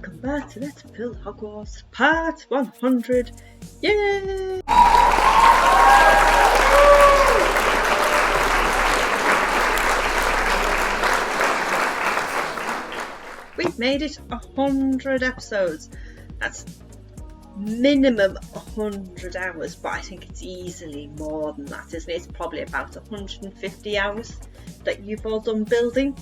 welcome back to Let's Build Hogwarts Part 100. Yay! We've made it 100 episodes. That's minimum 100 hours, but I think it's easily more than that, isn't it? It's probably about 150 hours that you've all done building.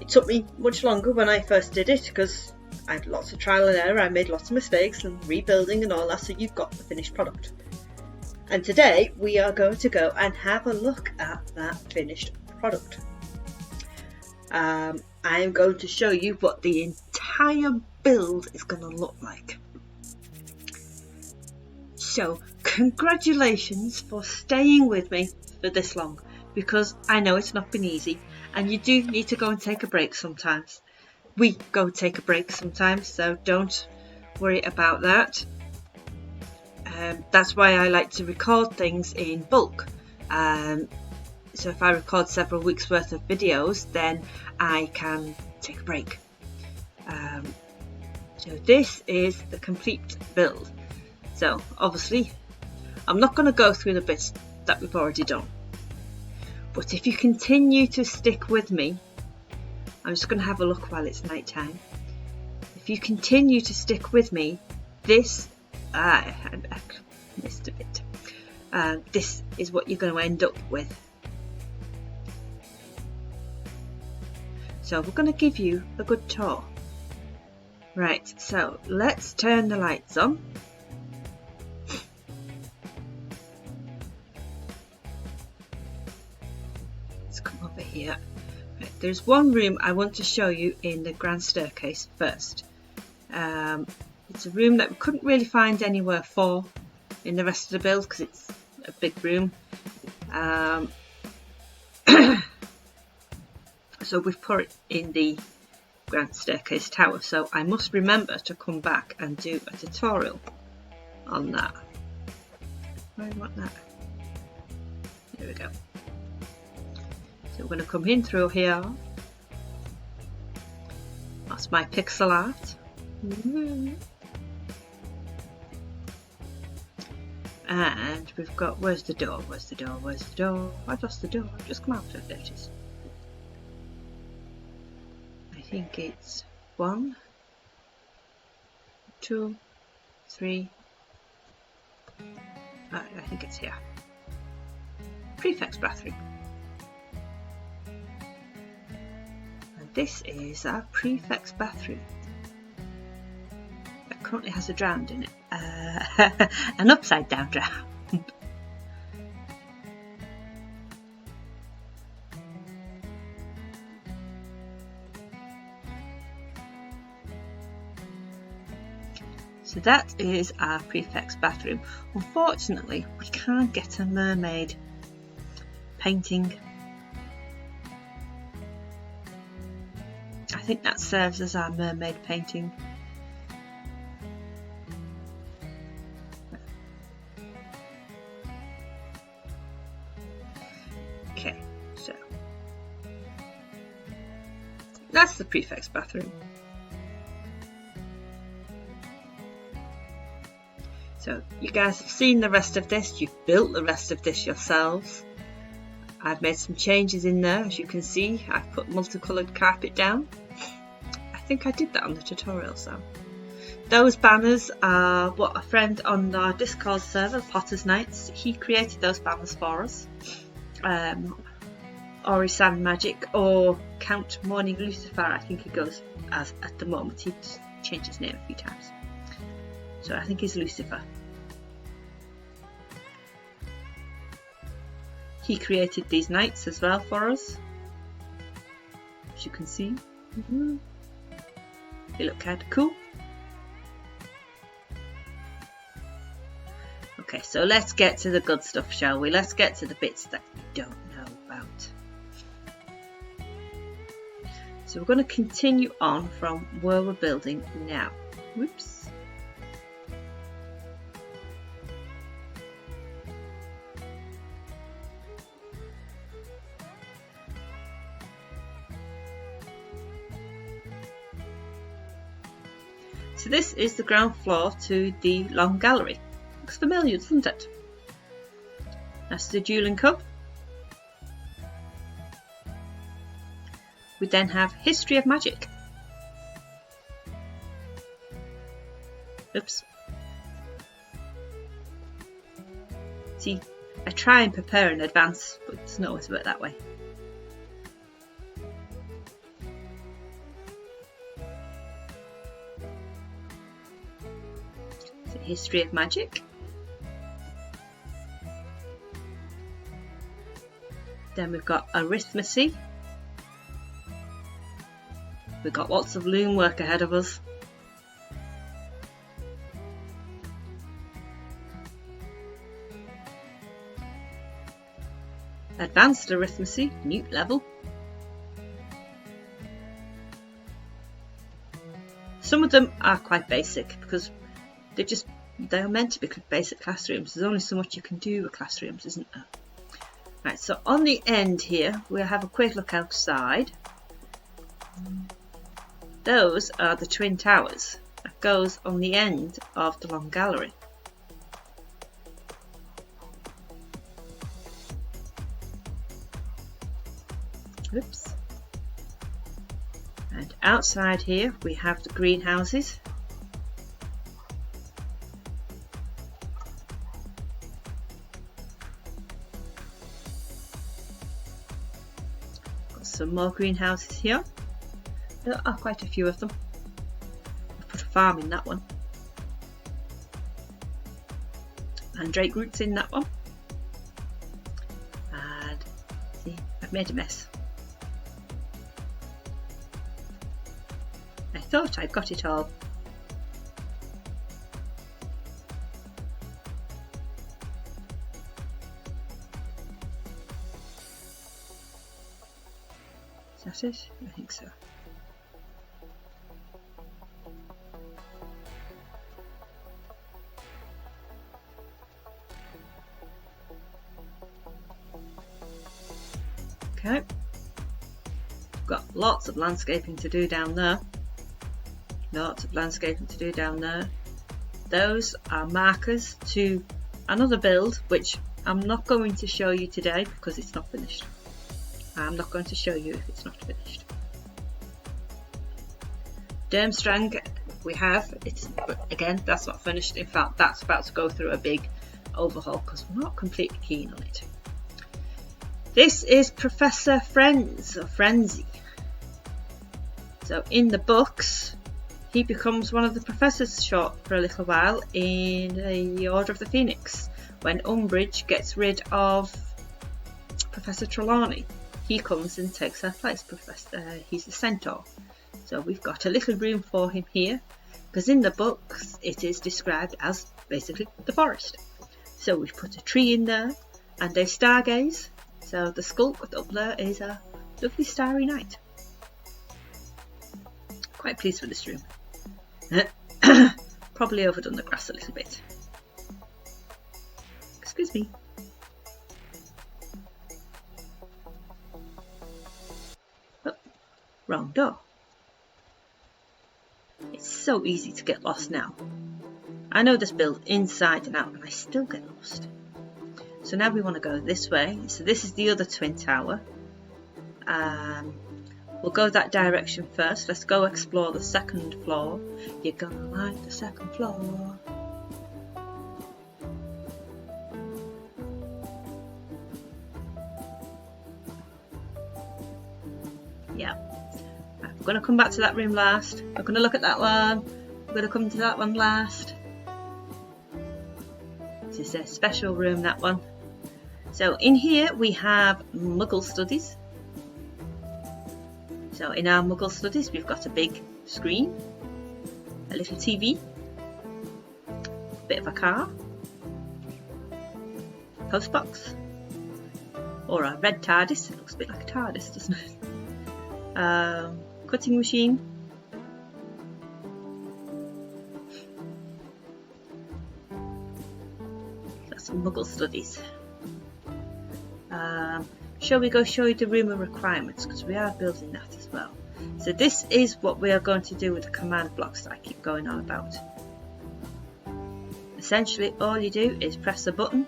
It took me much longer when I first did it because I had lots of trial and error. I made lots of mistakes and rebuilding and all that, so you've got the finished product. And today we are going to go and have a look at that finished product. I am going to show you what the entire build is going to look like. So congratulations for staying with me for this long, because I know it's not been easy and you do need to go and take a break sometimes. We go take a break sometimes, so don't worry about that. That's why I like to record things in bulk. So if I record several weeks worth of videos, then I can take a break. So this is the complete build. So obviously I'm not going to go through the bits that we've already done, but if you continue to stick with me, I'm just going to have a look while it's night time. If you continue to stick with me, this I missed a bit. This is what you're going to end up with. So we're going to give you a good tour. Right, so let's turn the lights on. Let's come over here. Right, there's one room I want to show you in the grand staircase first. It's a room that we couldn't really find anywhere for in the rest of the build because it's a big room. So we've put it in the grand staircase tower, so I must remember to come back and do a tutorial on that. Where do I want that? There we go. So we're going to come in through here. That's my pixel art. And we've got, where's the door? Where's the door? Where's the door? I've lost the door. I've just come out of it. There it is. I think it's 1, 2, 3. I think it's here. Prefect's bathroom. And this is our prefect's bathroom. It currently has a drowned in it. An upside down drown. So that is our prefect's bathroom. Unfortunately, we can't get a mermaid painting. I think that serves as our mermaid painting. Okay, so that's the prefect's bathroom. So you guys have seen the rest of this, you've built the rest of this yourselves. I've made some changes in there, as you can see. I've put multicoloured carpet down. I think I did that on the tutorial, so. Those banners are what a friend on our Discord server, Potter's Knights, he created those banners for us. Ori Sand Magic, or Count Morning Lucifer, I think he goes as at the moment. He's changed his name a few times. So I think he's Lucifer. He created these knights as well for us, as you can see. They look kind of cool. Okay, so let's get to the good stuff, shall we? Let's get to the bits that we don't know about. So we're going to continue on from where we're building now. Whoops. So this is the ground floor to the long gallery. Looks familiar, doesn't it? That's the dueling cup. We then have History of Magic. Oops. See, I try and prepare in advance, but it's not always work that way. So, History of Magic. Then we've got Arithmecy. We've got lots of loom work ahead of us. Advanced Arithmecy, Newt level. Some of them are quite basic because they're meant to be basic classrooms. There's only so much you can do with classrooms, isn't there? Right, so on the end here we'll have a quick look outside. Those are the twin towers that goes on the end of the long gallery. Oops. And outside here we have the greenhouses. Got some more greenhouses here. There are quite a few of them. I've put a farm in that one. And Drake roots in that one. And see, I've made a mess. I thought I'd got it all. Is that it? I think so. Okay. Got lots of landscaping to do down there. Lots of landscaping to do down there. Those are markers to another build which I'm not going to show you today because it's not finished. I'm not going to show you if it's not finished. Durmstrang we have, again that's not finished. In fact that's about to go through a big overhaul because we're not completely keen on it. This is Professor Friends or Frenzy. So in the books he becomes one of the professors short for a little while in the Order of the Phoenix when Umbridge gets rid of Professor Trelawney. He comes and takes her place. He's a centaur. So we've got a little room for him here because in the books it is described as basically the forest. So we've put a tree in there and they stargaze. So the skulk up there is a lovely starry night. Quite pleased with this room. Probably overdone the grass a little bit. Excuse me. Oh, wrong door. It's so easy to get lost now. I know this build inside and out and I still get lost. So now we want to go this way. So this is the other twin tower. We'll go that direction first. Let's go explore the second floor. You're gonna like the second floor. Yeah. I'm gonna come back to that room last. We're gonna look at that one. We're gonna come to that one last. This is a special room, that one. So in here we have Muggle Studies. So in our Muggle Studies we've got a big screen, a little TV, a bit of a car, postbox, or a red TARDIS. It looks a bit like a TARDIS, doesn't it? Cutting machine. That's some Muggle Studies. Shall we go show you the room of requirements because we are building that as well. So this is what we are going to do with the command blocks that I keep going on about. Essentially all you do is press a button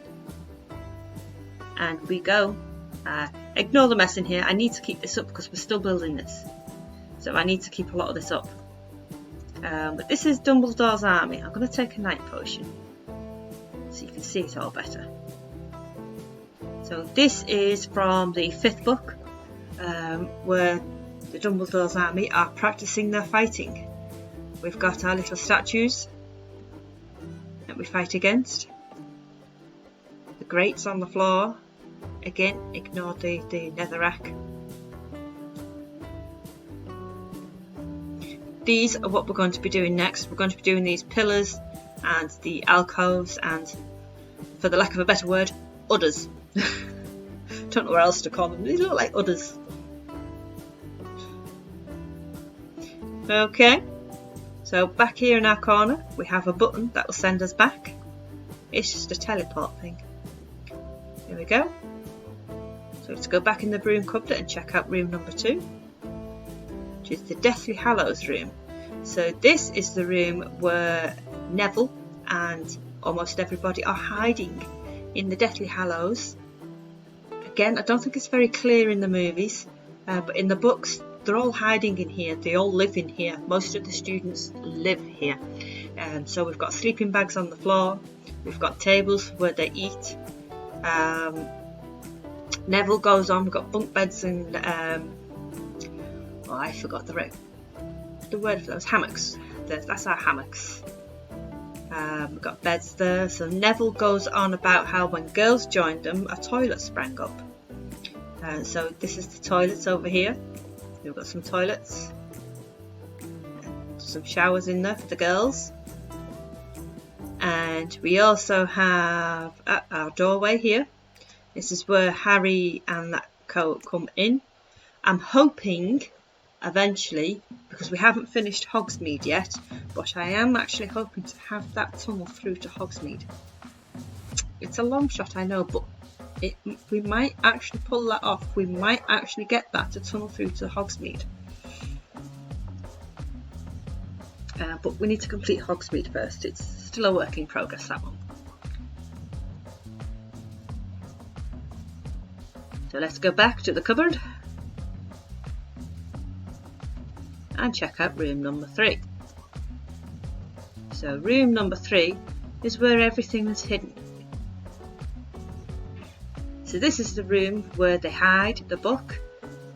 and we go. Ignore the mess in here. I need to keep this up because we're still building this, so I need to keep a lot of this up. But this is Dumbledore's army. I'm going to take a night potion so you can see it all better. So this is from the 5th book, where the Dumbledore's army are practicing their fighting. We've got our little statues that we fight against. The grates on the floor. Again, ignore the netherrack. These are what we're going to be doing next. We're going to be doing these pillars and the alcoves and, for the lack of a better word, udders. Don't know what else to call them. These look like udders. Okay, so back here in our corner we have a button that will send us back. It's just a teleport thing. Here we go. So let's go back in the broom cupboard and check out room number 2, which is the Deathly Hallows room. So this is the room where Neville and almost everybody are hiding in the Deathly Hallows. Again, I don't think it's very clear in the movies, but in the books they're all hiding in here. They all live in here. Most of the students live here. So we've got sleeping bags on the floor. We've got tables where they eat. Neville goes on. We've got bunk beds and I forgot the word for those, hammocks. That's our hammocks. We've got beds there. So Neville goes on about how when girls joined them, a toilet sprang up. So this is the toilets over here. We've got some toilets, some showers in there for the girls, and we also have our doorway here. This is where Harry and that co come in. I'm hoping eventually, because we haven't finished Hogsmead yet, but I am actually hoping to have that tunnel through to Hogsmead. It's a long shot, I know, but we might actually pull that off. We might actually get that to tunnel through to Hogsmead. But we need to complete Hogsmead first. It's still a work in progress, that one. So let's go back to the cupboard and check out room number 3. So room number 3 is where everything is hidden. So this is the room where they hide the book,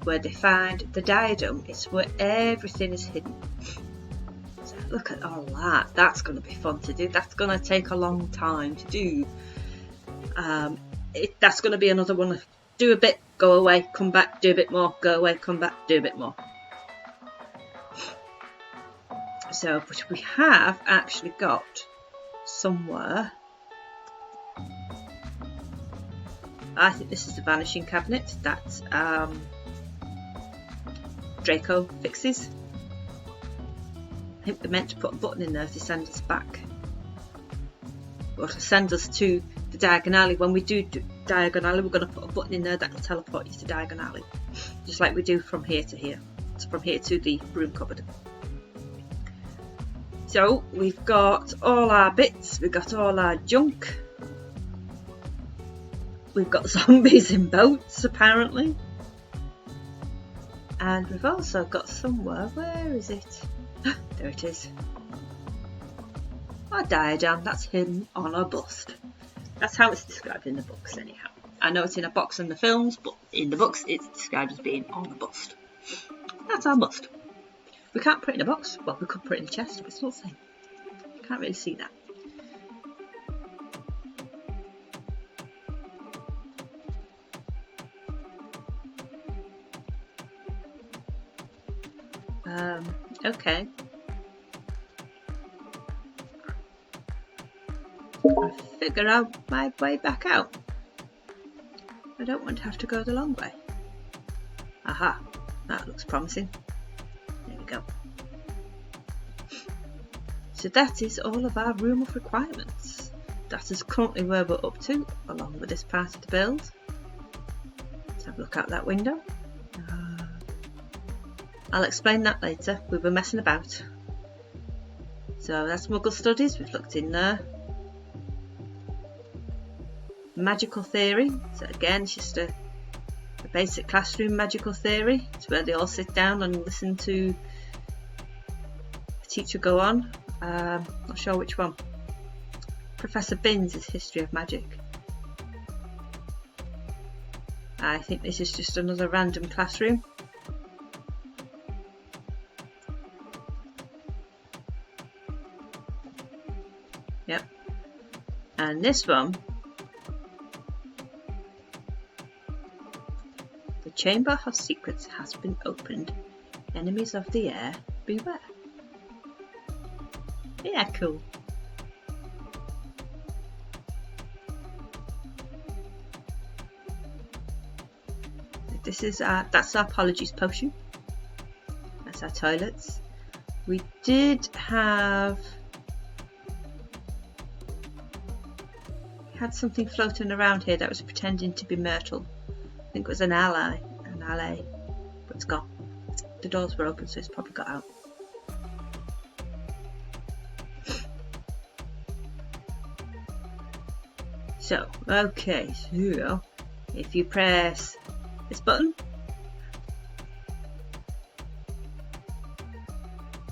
where they find the diadem. It's where everything is hidden. So look at all that. That's going to be fun to do. That's going to take a long time to do. That's going to be another one. Do a bit, go away, come back, do a bit more, go away, come back, do a bit more. So, but we have actually got somewhere. I think this is the Vanishing cabinet that Draco fixes. I think they're meant to put a button in there to send us back, or to send us to the Diagon Alley. When we do Diagon Alley, we're going to put a button in there that will teleport you to Diagon Alley, just like we do from here to here. It's from here to the broom cupboard. So we've got all our bits, we've got all our junk. We've got zombies in boats, apparently. And we've also got somewhere, where is it? There it is. A diadem that's hidden on a bust. That's how it's described in the books anyhow. I know it's in a box in the films, but in the books it's described as being on a bust. That's our bust. We can't put it in a box. Well, we could put it in a chest, but it's not the same. Can't really see that. Okay. I'll figure out my way back out. I don't want to have to go the long way. Aha, that looks promising. There we go. So that is all of our room of requirements. That is currently where we're up to, along with this part of the build. Let's have a look out that window. I'll explain that later. We were messing about. So that's Muggle Studies. We've looked in there. Magical Theory. So again, it's just a basic classroom magical theory. It's where they all sit down and listen to the teacher go on. Not sure which one. Professor Binns is History of Magic. I think this is just another random classroom. Yep. And this one, the Chamber of Secrets has been opened. Enemies of the air, beware. Yeah, cool. This is that's our Apologies potion. That's our toilets. We did have something floating around here that was pretending to be Myrtle. I think it was an ally, but it's gone. The doors were open, so it's probably got out. So, okay, so if you press this button,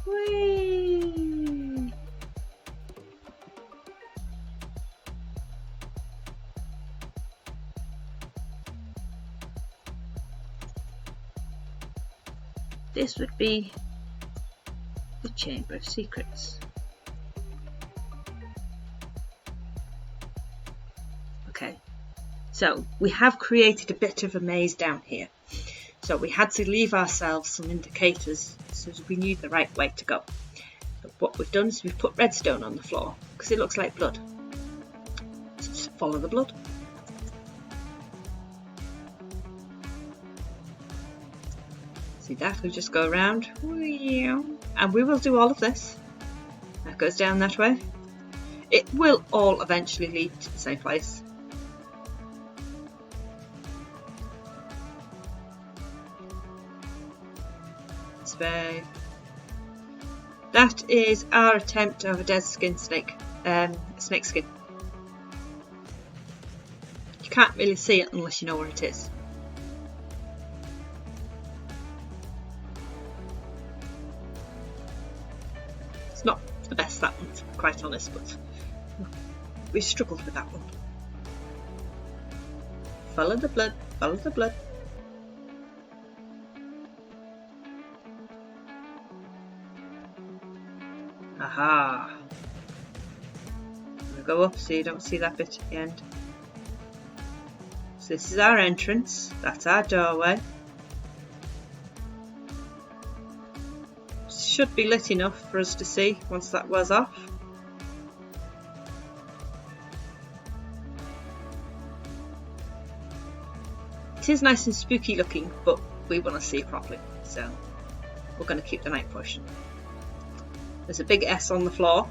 whee! This would be the Chamber of Secrets. Okay, so we have created a bit of a maze down here. So we had to leave ourselves some indicators so that we knew the right way to go. But what we've done is we've put redstone on the floor because it looks like blood. So just follow the blood. See that? We just go around, and we will do all of this. That goes down that way. It will all eventually lead to the same place. This way. That is our attempt of a dead skin snake, snake skin. You can't really see it unless you know where it is. It's not the best, that one, to be quite honest, but we struggled with that one. Follow the blood, follow the blood. Aha! We'll go up so you don't see that bit at the end. So this is our entrance, that's our doorway. Should be lit enough for us to see once that wears off. It is nice and spooky looking, but we want to see it properly, so we're going to keep the night potion. There's a big S on the floor.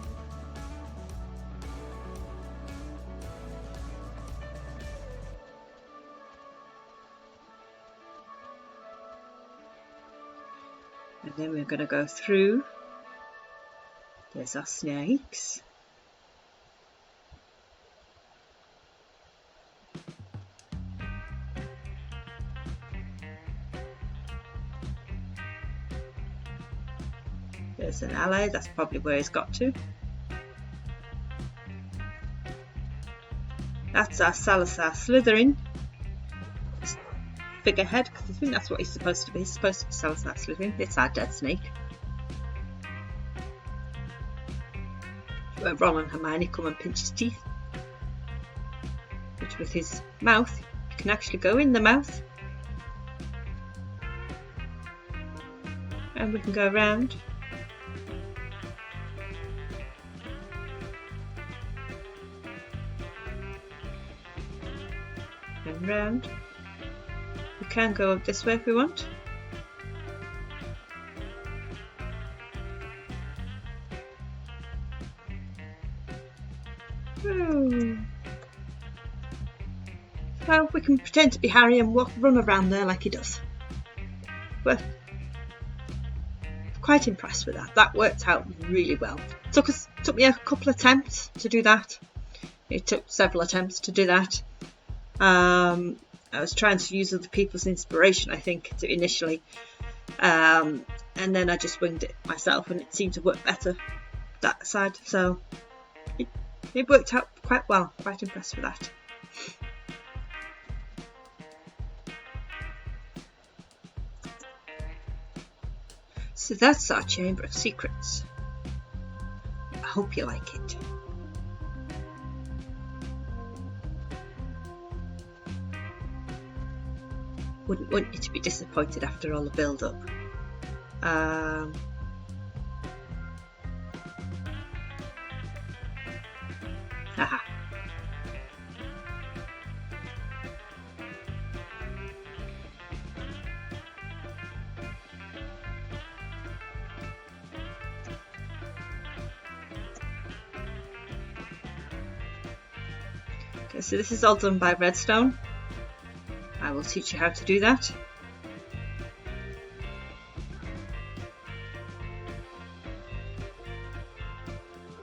And then we're going to go through. There's our snakes. There's an ally, that's probably where he's got to. That's our Salazar Slytherin figurehead, because I think that's what he's supposed to be. He's supposed to be Salazar Slytherin. It's our dead snake. Where Ron and Hermione come and pinch his teeth. Which with his mouth, you can actually go in the mouth. And we can go around. And round. We can go up this way if we want. Well, we can pretend to be Harry and run around there like he does. But quite impressed with that. That worked out really well. Took me a couple of attempts to do that. It took several attempts to do that. I was trying to use other people's inspiration, I think, initially. And then I just winged it myself, and it seemed to work better that side. So it worked out quite well. Quite impressed with that. So that's our Chamber of Secrets. I hope you like it. Wouldn't want you to be disappointed after all the build-up. Haha. Okay, so this is all done by redstone. I will teach you how to do that.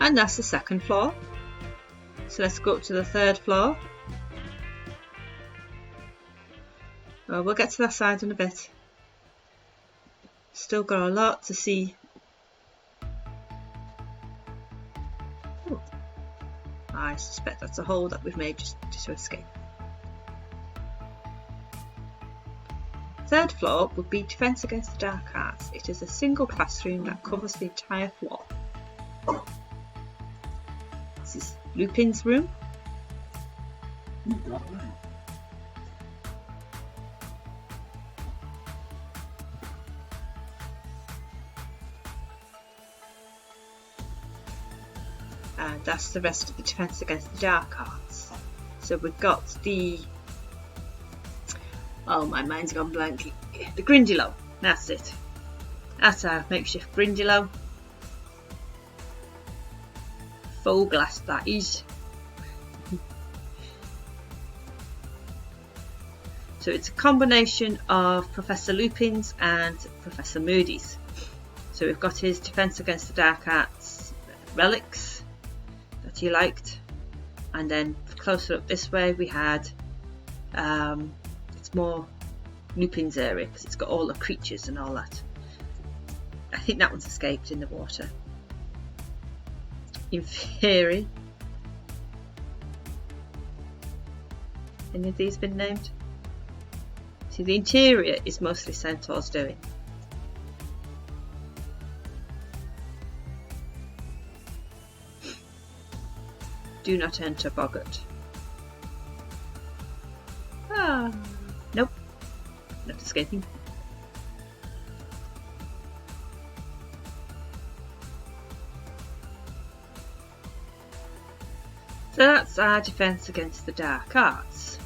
And that's the second floor. So let's go up to the third floor. Well, we'll get to that side in a bit. Still got a lot to see. Ooh. I suspect that's a hole that we've made just to escape. Third floor would be Defence Against the Dark Arts. It is a single classroom that covers the entire floor. This is Lupin's room. And that's the rest of the Defence Against the Dark Arts. So we've got the... Oh, my mind's gone blank. The Grindylow, that's it. That's our makeshift Grindylow. Faux glass, that is. So it's a combination of Professor Lupin's and Professor Moody's. So we've got his Defence Against the Dark Arts relics that he liked. And then closer up this way we had... it's more Lupin's area because it's got all the creatures and all that. I think that one's escaped in the water. In theory. Any of these been named? See, the interior is mostly Centaur's doing. Do not enter Boggart. Ah. Nope, not escaping. So that's our Defence Against the Dark Arts.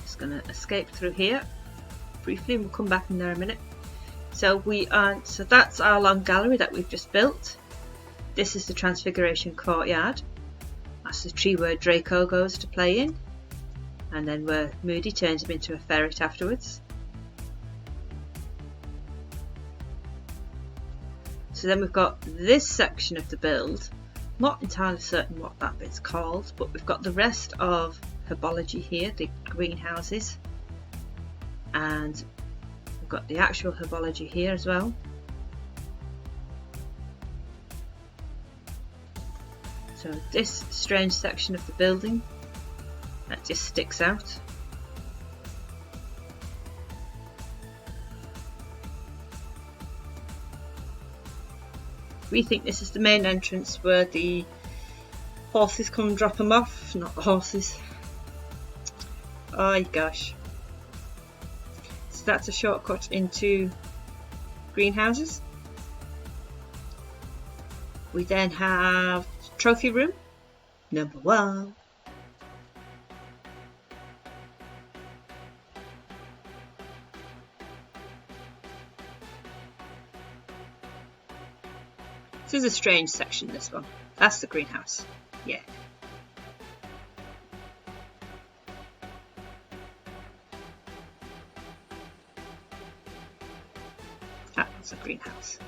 Just gonna escape through here briefly, and we'll come back in there in a minute. So that's our long gallery that we've just built. This is the Transfiguration Courtyard. That's the tree where Draco goes to play in, and then where Moody turns him into a ferret afterwards. So then we've got this section of the build, not entirely certain what that bit's called, but we've got the rest of herbology here, the greenhouses, and we've got the actual herbology here as well. So this strange section of the building that just sticks out. We think this is the main entrance where the horses come and drop them off. Not the horses. Oh gosh. So that's a shortcut into greenhouses. We then have trophy room number 1. This is a strange section, this one. That's the greenhouse. Yeah. That's a greenhouse.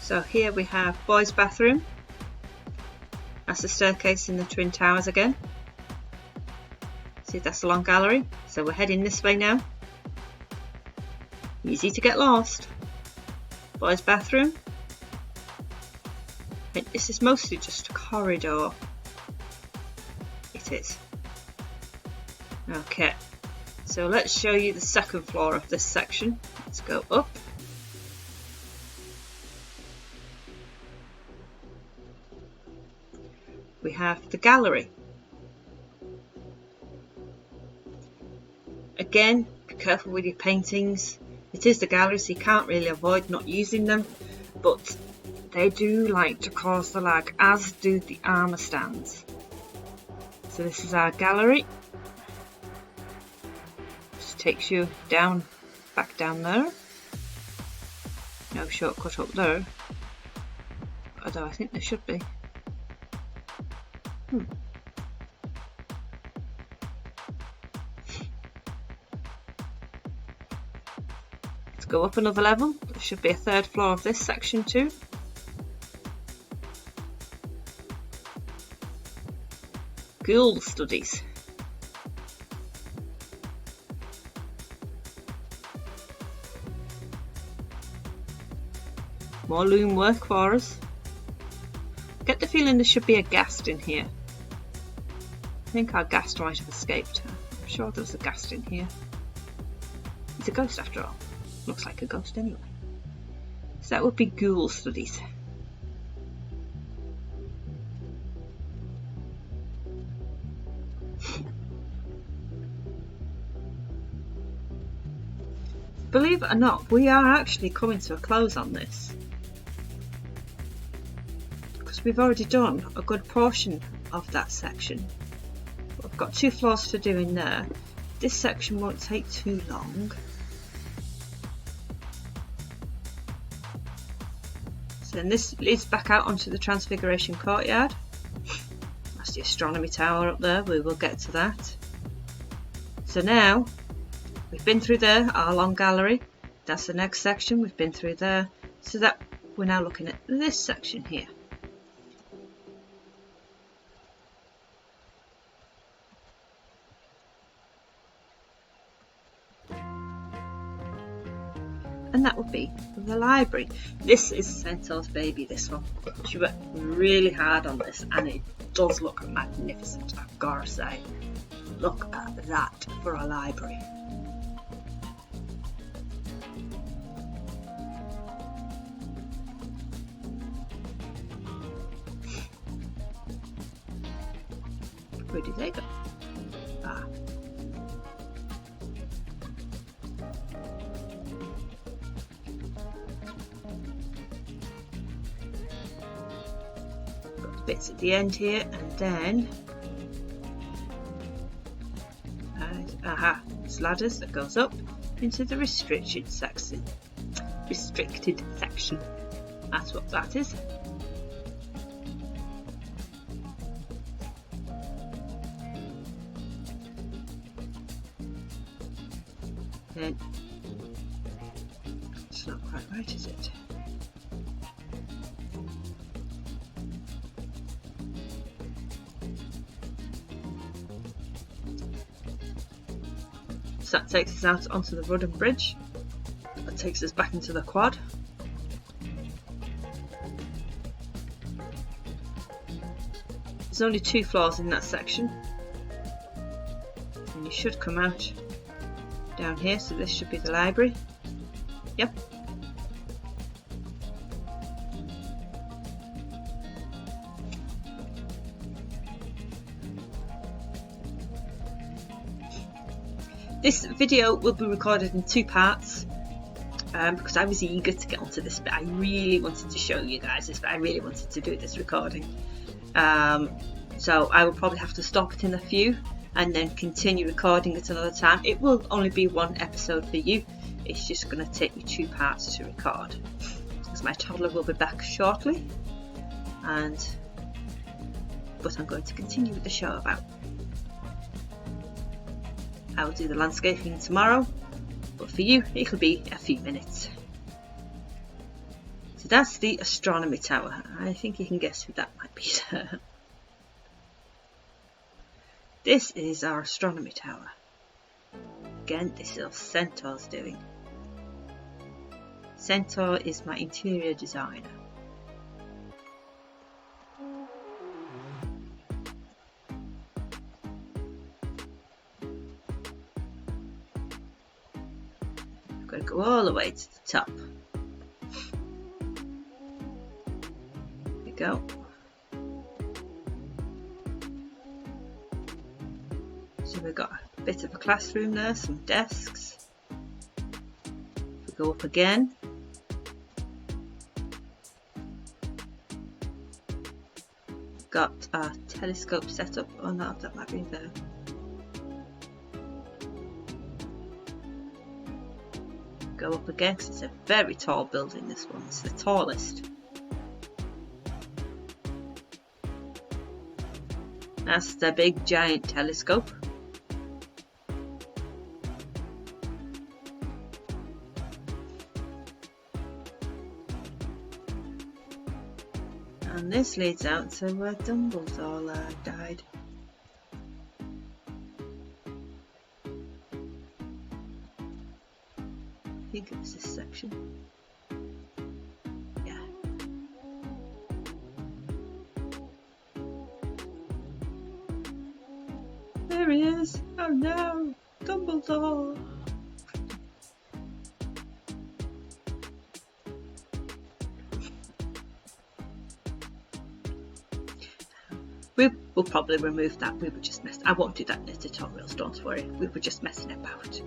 So here we have boys' bathroom. That's the staircase in the Twin Towers again. See, that's the long gallery. So we're heading this way now. Easy to get lost. Boys' bathroom. And this is mostly just a corridor. It is. Okay, so let's show you the second floor of this section. Let's go up. We have the gallery. Again, be careful with your paintings. It is the gallery, so you can't really avoid not using them, but they do like to cause the lag, as do the armour stands. So this is our gallery. Just takes you down, back down there. No shortcut up there, although I think there should be. Let's go up another level. There should be a third floor of this section too. Ghoul studies. More loom work for us. I get the feeling there should be a ghast in here. I think our ghast might have escaped. I'm sure there was a ghast in here. It's a ghost after all. Looks like a ghost anyway. So that would be ghoul studies. Believe it or not, we are actually coming to a close on this. Because we've already done a good portion of that section. We've got 2 floors to do in there. This section won't take too long. So then this leads back out onto the Transfiguration Courtyard. That's the Astronomy Tower up there, we will get to that. So now, we've been through there, our long gallery. That's the next section, we've been through there. So that we're now looking at this section here. And that would be the library. This is Centaur's baby, this one. She worked really hard on this and it does look magnificent, I've got to say. Look at that for a library. Where did they go? Ah. Bits at the end here, and then it's ladders that goes up into the restricted section. That's what that is. Then it's not quite right, is it? So that takes us out onto the wooden bridge. That takes us back into the quad. There's only 2 floors in that section. And you should come out down here, so this should be the library. Yep. This video will be recorded in 2 parts because I was eager to get onto this bit. I really wanted to show you guys this, but I really wanted to do this recording. So I will probably have to stop it in a few and then continue recording at another time. It will only be 1 episode for you. It's just going to take me 2 parts to record because my toddler will be back shortly. But I'm going to continue with the show about I will do the landscaping tomorrow, but for you it'll be a few minutes. So that's the astronomy tower. I think you can guess who that might be. This is our astronomy tower. Again, this is what Centaur's doing. Centaur is my interior designer. I've got to go all the way to the top. There we go. So we've got a bit of a classroom there, some desks. If we go up again, got a telescope set up. Oh no, that might be there. Go up again because it's a very tall building, this one. It's the tallest. That's the big giant telescope. And this leads out to where Dumbledore died. I think it was this section. Yeah. There he is! Oh no! Dumbledore! We will probably remove that. We were just messing. I won't do that in the tutorials, don't worry. We were just messing about.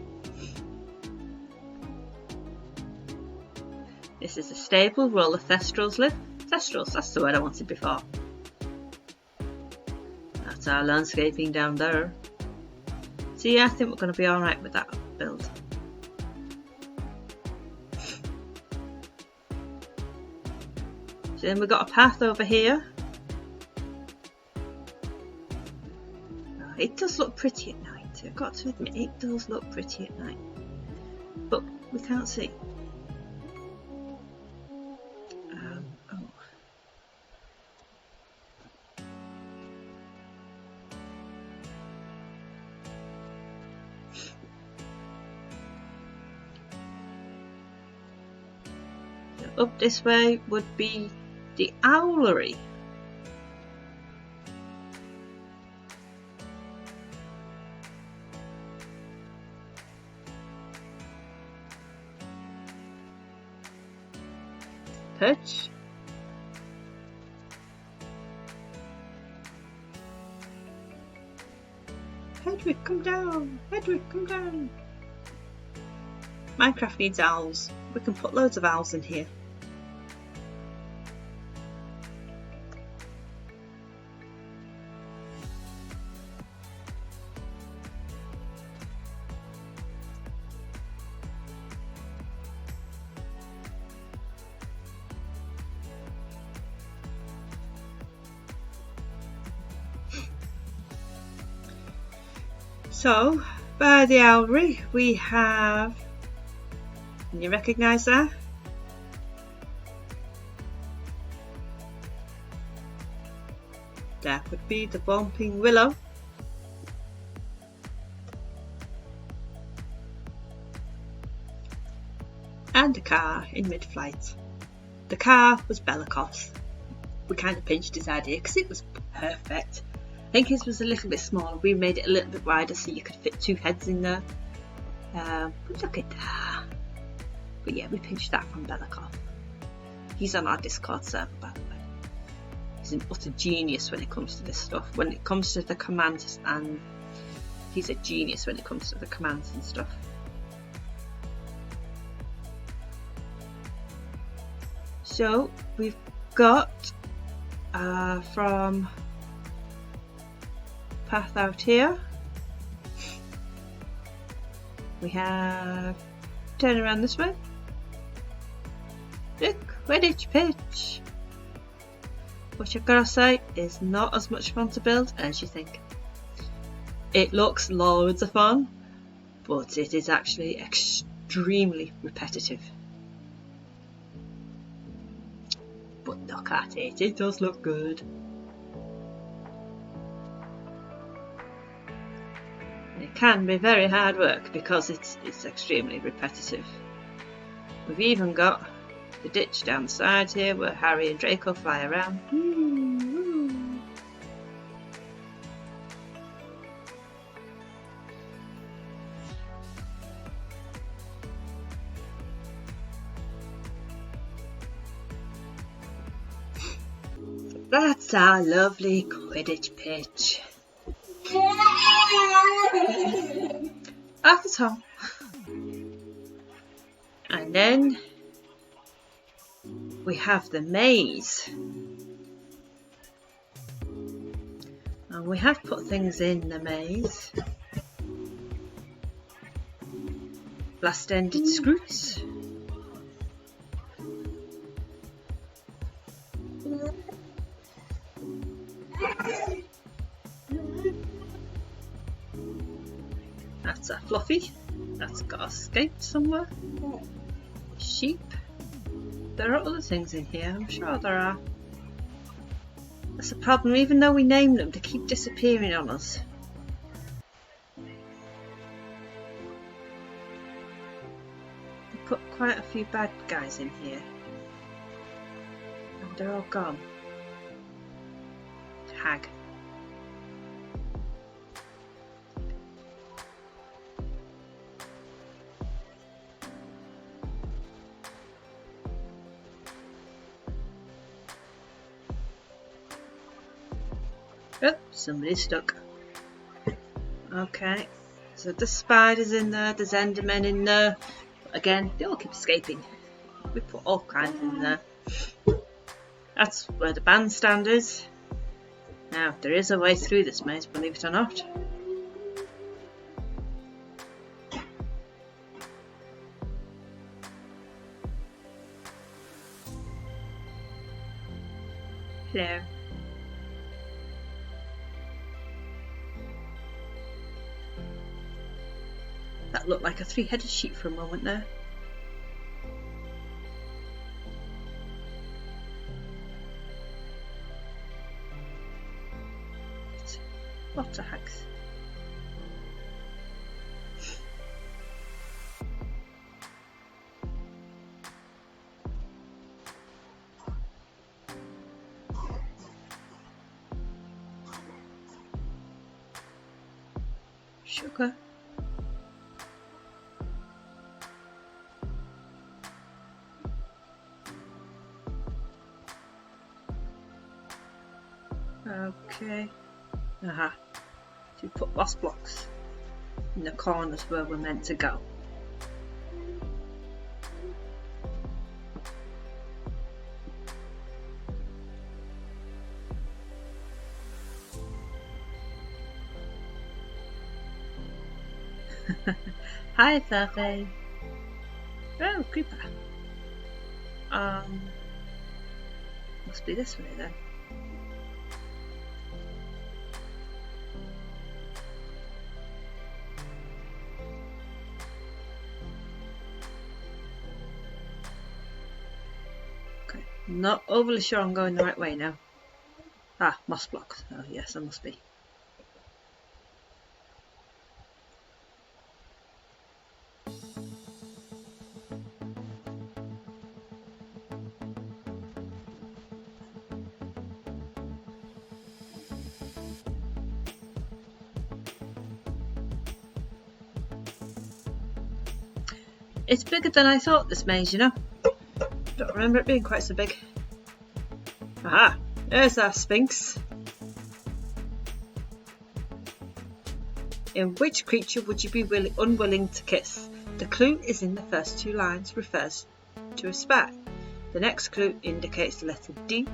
This is a stable where all the Thestrals live. Thestrals, that's the word I wanted before. That's our landscaping down there. So yeah, I think we're going to be alright with that build. So then we've got a path over here. It does look pretty at night. I've got to admit, it does look pretty at night. But we can't see. Oh. So up this way would be the owlery. Perch. Hedwig, come down! Hedwig, come down! Minecraft needs owls. We can put loads of owls in here. So, by the owlery we have, can you recognise that? That would be the Bumping Willow. And a car in mid-flight. The car was Bellacott's. We kind of pinched his idea because it was perfect. I think his was a little bit smaller. We made it a little bit wider so you could fit two heads in there. But look at that. But yeah, we pinched that from Bellacott. He's on our Discord server, by the way. He's an utter genius when it comes to this stuff. When it comes to the commands, and he's a genius when it comes to the commands and stuff. So we've got from path out here, we have turn around this way. Look, Quidditch pitch, which I've got to say is not as much fun to build as you think. It looks loads of fun, but it is actually extremely repetitive. But look at it, it does look good. It can be very hard work because it's extremely repetitive. We've even got the ditch down the side here where Harry and Draco fly around. That's our lovely Quidditch pitch. That's all. And then we have the maze. And we have put things in the maze. Blast-ended screws. That's a Fluffy. That's got escaped somewhere. Sheep. There are other things in here, I'm sure there are. That's a problem, even though we name them, they keep disappearing on us. They put quite a few bad guys in here. And they're all gone. Hag. Oh, somebody's stuck. Okay, so the spiders in there, there's endermen in there. But again, they all keep escaping. We put all kinds in there. That's where the bandstand is. Now, there is a way through this maze, believe it or not. Hello. That looked like a three-headed sheep for a moment there. Lots of hags. Sugar. Okay. Aha. So we put boss blocks in the corners where we're meant to go. Hi, Fluffy. Oh, creeper. Must be this way then. Okay, not overly sure I'm going the right way now. Ah, moss blocks. Oh yes, I must be. It's bigger than I thought, this maze, you know. Don't remember it being quite so big. Aha! There's our Sphinx. In which creature would you be unwilling to kiss? The clue is in the first two lines, refers to a spy. The next clue indicates the letter D.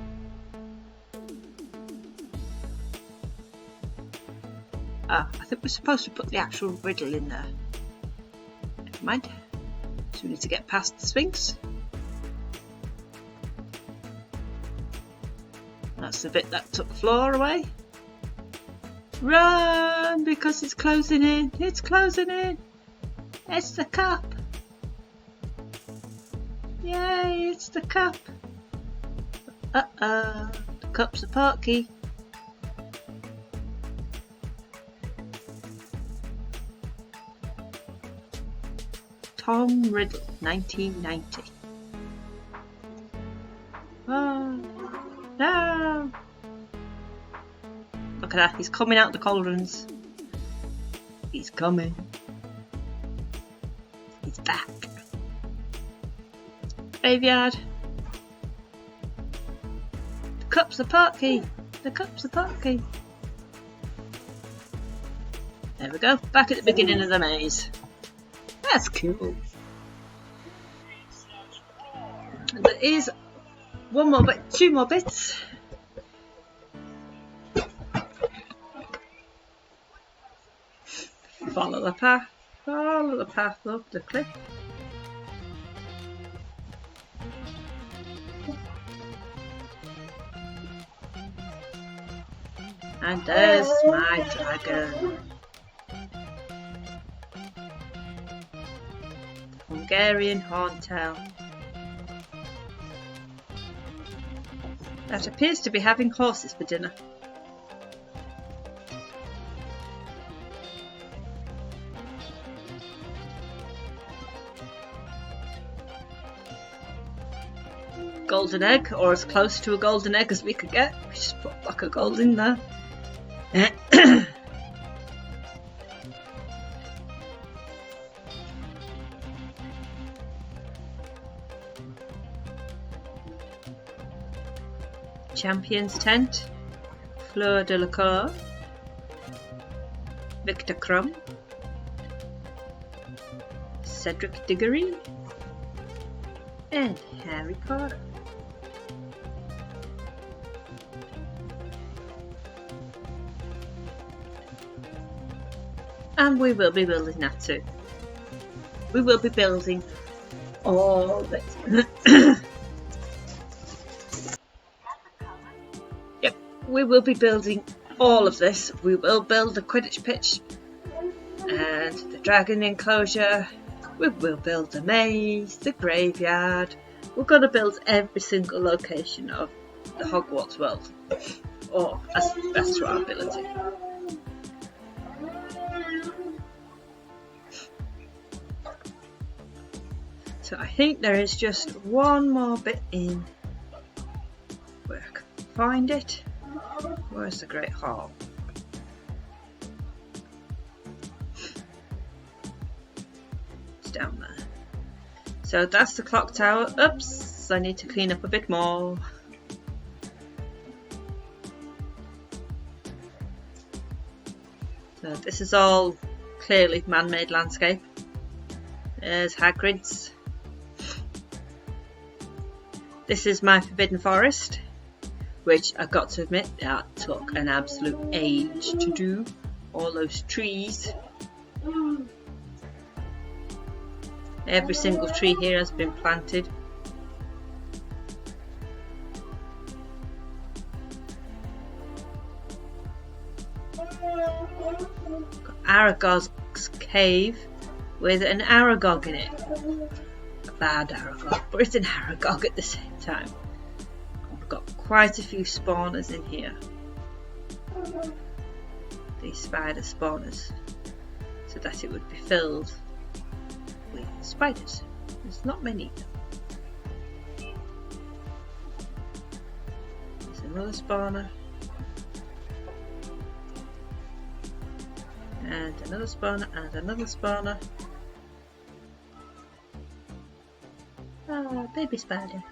Ah, I think we're supposed to put the actual riddle in there. Never mind. So we need to get past the Sphinx. That's the bit that took Floor away. Run! Because it's closing in. It's closing in. It's the cup! Yay, it's the cup! Uh-oh, the cup's a portkey. Tom Riddle, 1990. Oh, no! Look at that, he's coming out the cauldrons. He's coming. He's back. Graveyard. The cup's a portkey. The cup's a portkey. There we go, back at the beginning of the maze. That's cool. There is one more bit, two more bits. Follow the path up the cliff. And there's my dragon. Hungarian horntail. That appears to be having horses for dinner. Golden egg, or as close to a golden egg as we could get. We just put a block of gold in there. Champion's tent, Fleur de la Cour, Victor Crumb, Cedric Diggory, and Harry Potter. And we will be building that too. We will be building all this. Yep, we will be building all of this. We will build the Quidditch pitch and the dragon enclosure. We will build the maze, the graveyard. We're going to build every single location of the Hogwarts world, or as best to our ability. So I think there is just one more bit in where I can find it. Where's the Great Hall? It's down there. So that's the clock tower. Oops, I need to clean up a bit more. So this is all clearly man-made landscape. There's Hagrid's. This is my Forbidden Forest, which I've got to admit that took an absolute age to do. All those trees. Every single tree here has been planted. Got Aragog's cave with an Aragog in it. A bad Aragog, but it's an Aragog at the same time. We've got quite a few spawners in here. These spider spawners, so that it would be filled with spiders. There's not many. There's another spawner. And another spawner, and another spawner. Oh, baby spider.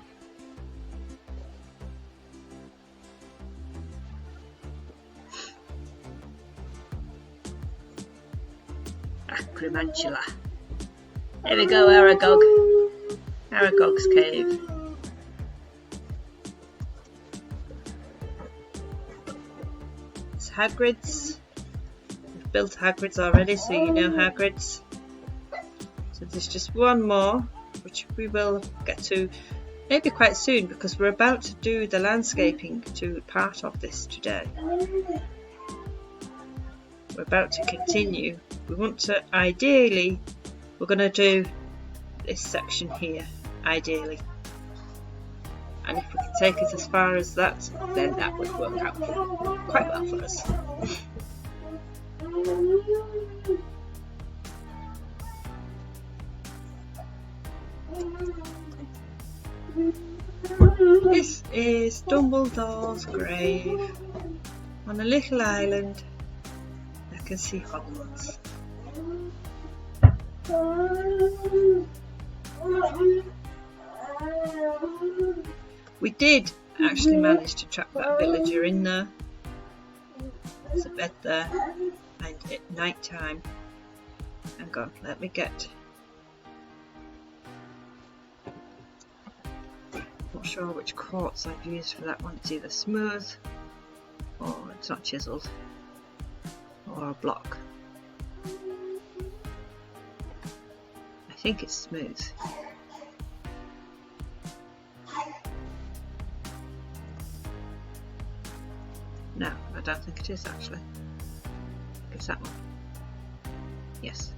Acromantula. There we go, Aragog. Aragog's cave. It's Hagrid's. We've built Hagrid's already, so you know Hagrid's. So there's just one more, which we will get to maybe quite soon, because we're about to do the landscaping to part of this today. We're about to continue. We want to ideally we're going to do this section here, ideally. And if we can take it as far as that, then that would work out quite well for us. This is Dumbledore's grave on a little island that can see Hogwarts. We did actually manage to trap that villager in there. There's a bed there, and at night time. Hang on, let me get. Not sure which quartz I've used for that one. It's either smooth, or it's not chiseled, or a block. I think it's smooth. No, I don't think it is actually. It's that one. Yes.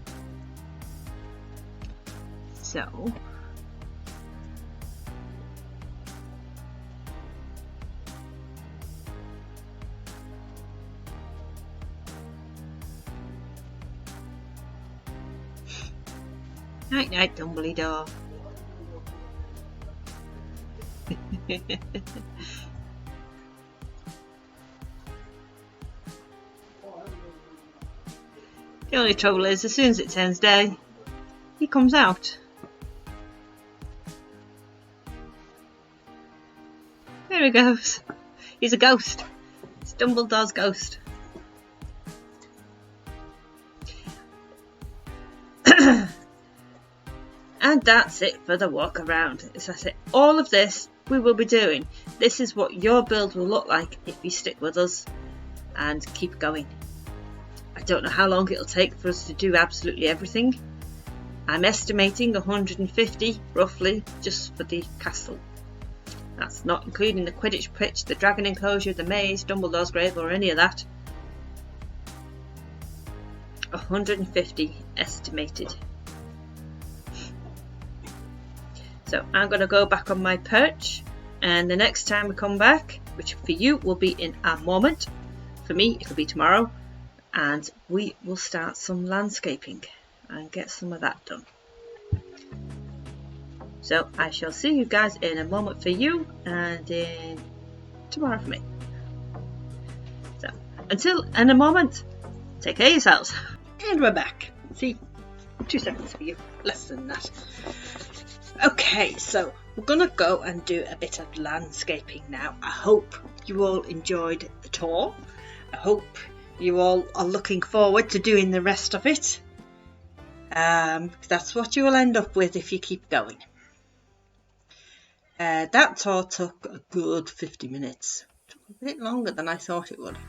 So. Night night, Dumbledore. The only trouble is, as soon as it turns day, he comes out. There he goes. He's a ghost. It's Dumbledore's ghost. And that's it for the walk around. As I say, all of this we will be doing. This is what your build will look like if you stick with us and keep going. I don't know how long it'll take for us to do absolutely everything. I'm estimating 150 roughly just for the castle. That's not including the Quidditch pitch, the dragon enclosure, the maze, Dumbledore's grave or any of that. 150 estimated. So I'm going to go back on my perch, and the next time we come back, which for you will be in a moment, for me it'll be tomorrow, and we will start some landscaping and get some of that done. So I shall see you guys in a moment for you, and in tomorrow for me. So until in a moment, take care of yourselves. And we're back. See, 2 seconds for you, less than that. Okay, so we're gonna go and do a bit of landscaping now. I hope you all enjoyed the tour. I hope you all are looking forward to doing the rest of it. That's what you will end up with if you keep going. That tour took a good 50 minutes. It took a bit longer than I thought it would.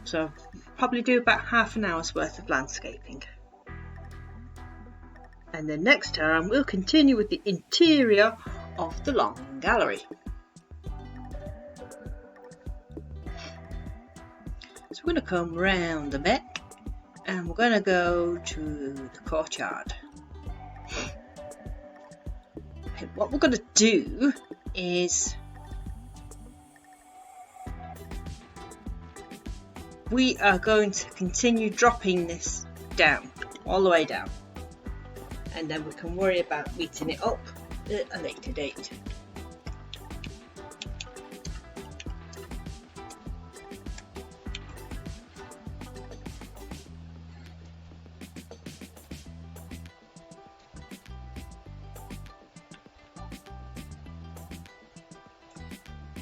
So probably do about half an hour's worth of landscaping. And then next time we'll continue with the interior of the long gallery. So we're going to come round the back and we're going to go to the courtyard. Okay, what we're going to do is we are going to continue dropping this down, all the way down. And then we can worry about meeting it up at a later date.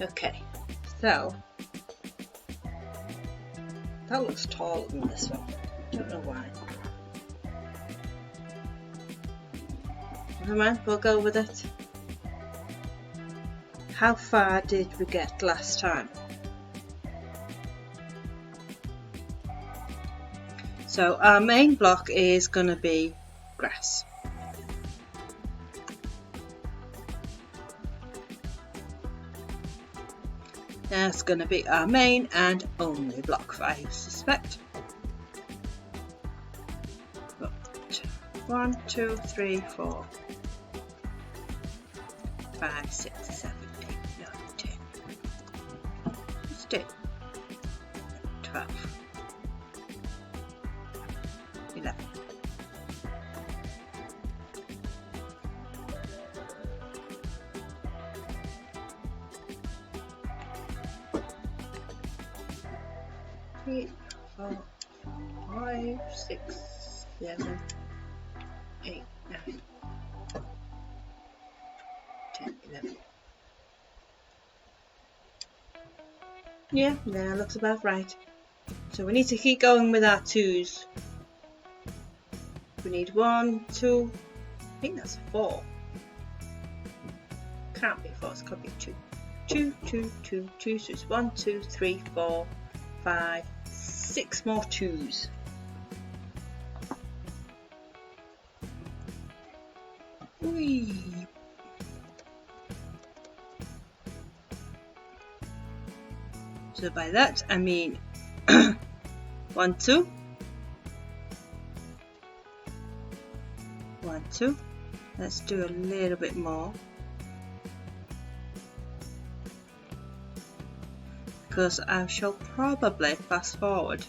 Okay, so that looks taller than this one. Don't know why. Never mind, we'll go with it. How far did we get last time? So our main block is going to be grass. That's going to be our main and only block, I suspect. But 1, 2, 3, 4, 5, 6, 7, 8, 9, 10. Let's do 12, 11. Three, 4, 5, 6, 7, 8, 9, 10, 11. Yeah, that looks about right. So we need to keep going with our 2s. We need 1, 2, I think that's 4. Can't be 4, it's got to be 2. 2, 2, 2, 2, so it's 1, 2, 3, 4, 5, 6 more 2s. Whee! So by that I mean 1, 2, 1, 2. Let's do a little bit more, because I shall probably fast forward.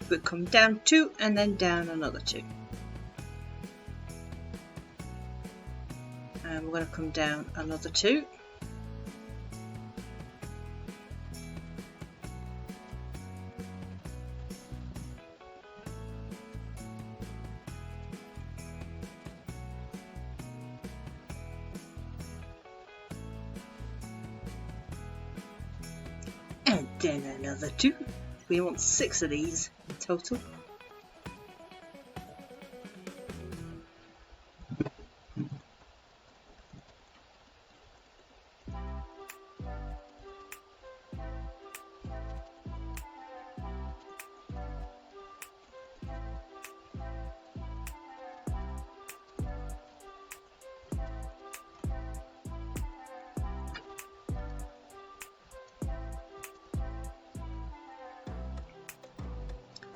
We come down 2 and then down another 2. And we're going to come down another 2. And then another 2. We want 6 of these in total.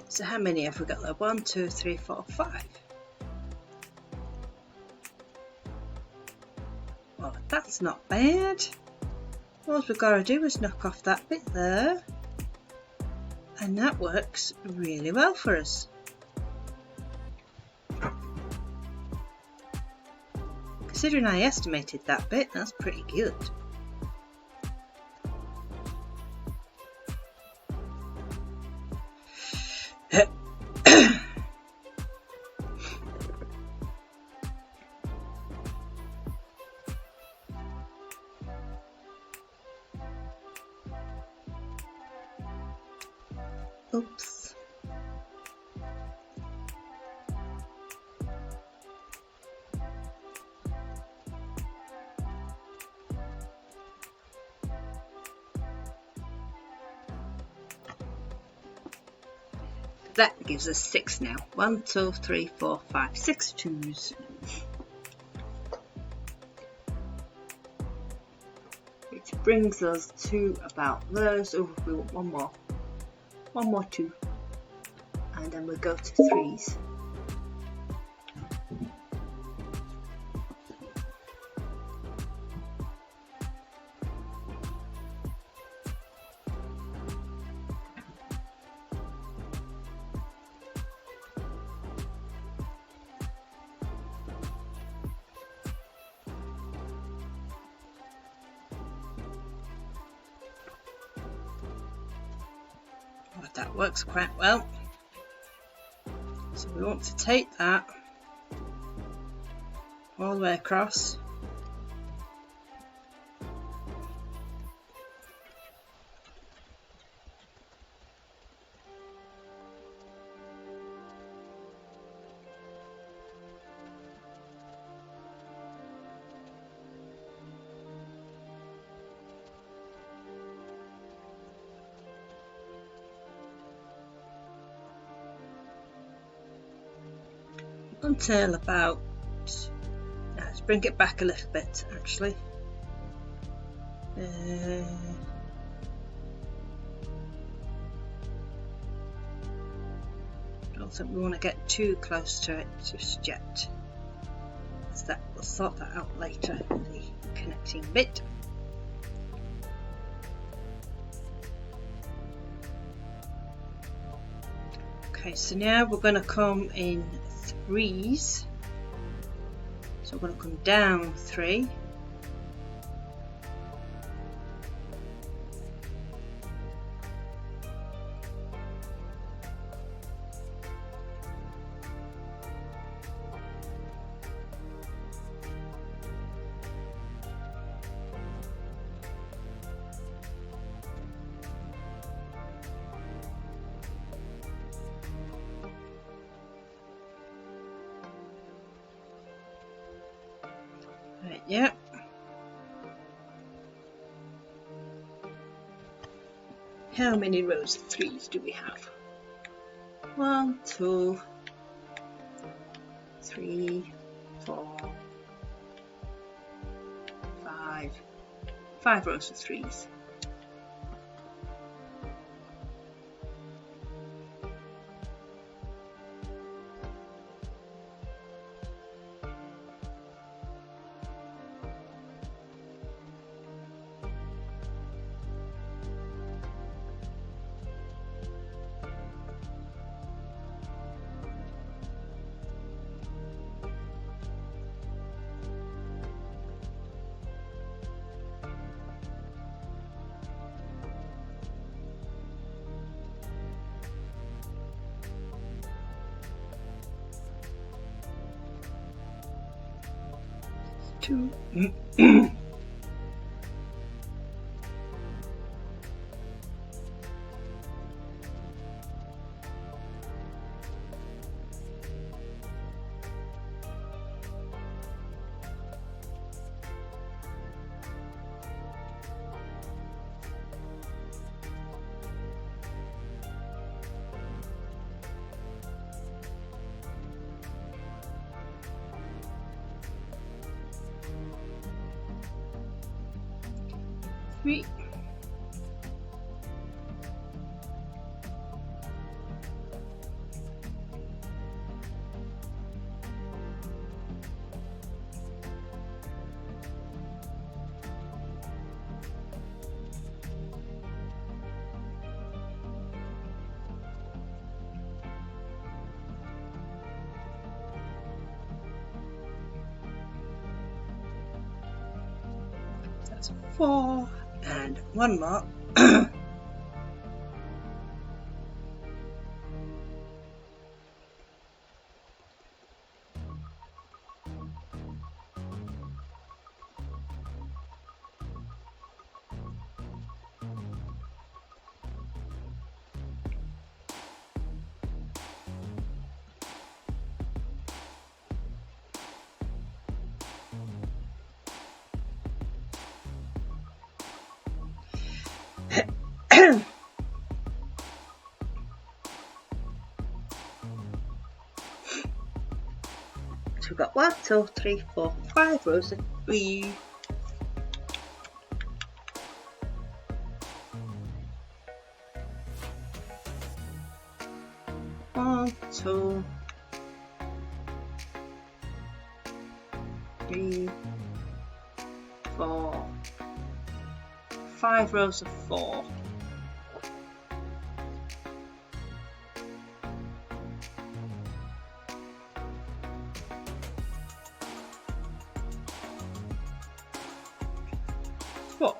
So how many have we got there? 1, 2, 3, 4, 5. Well, that's not bad. All we've got to do is knock off that bit there, and that works really well for us. Considering I estimated that bit, that's pretty good. Oops. That gives us 6 now. 1, 2, 3, 4, 5, 6 2s. Which brings us to about there. So we want one more 2, and then we'll go to 3s. That works quite well. So we want to take that all the way across. until about, let's bring it back a little bit actually. Don't think we want to get too close to it just yet. We'll sort that out later, the connecting bit. Okay, so now we're going to come in threes. So we're going to come down 3. Right, yeah. How many rows of 3s do we have? 1, 2, 3, 4, 5. 5 rows of 3s. Two. Three. That's 4 and 1 more. So we've got 1, 2, 3, 4, 5 rows of 3. One, 2, 3, 4, 5 rows of 4. Four.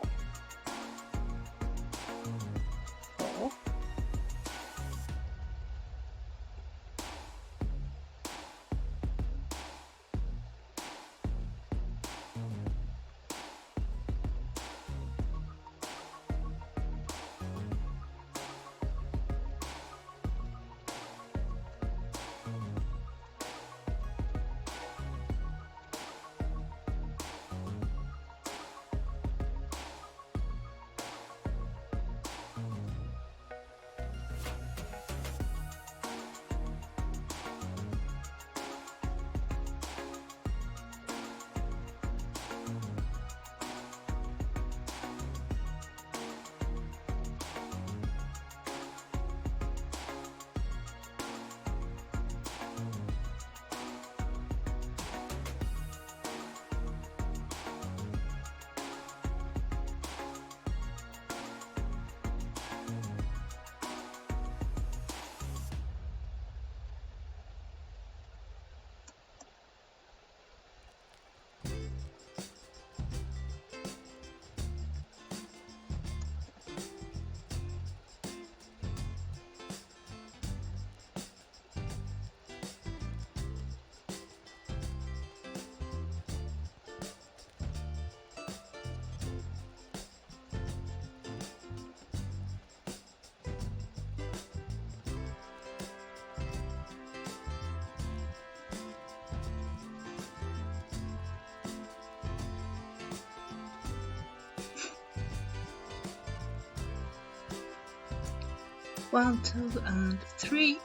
1, 2, and 3.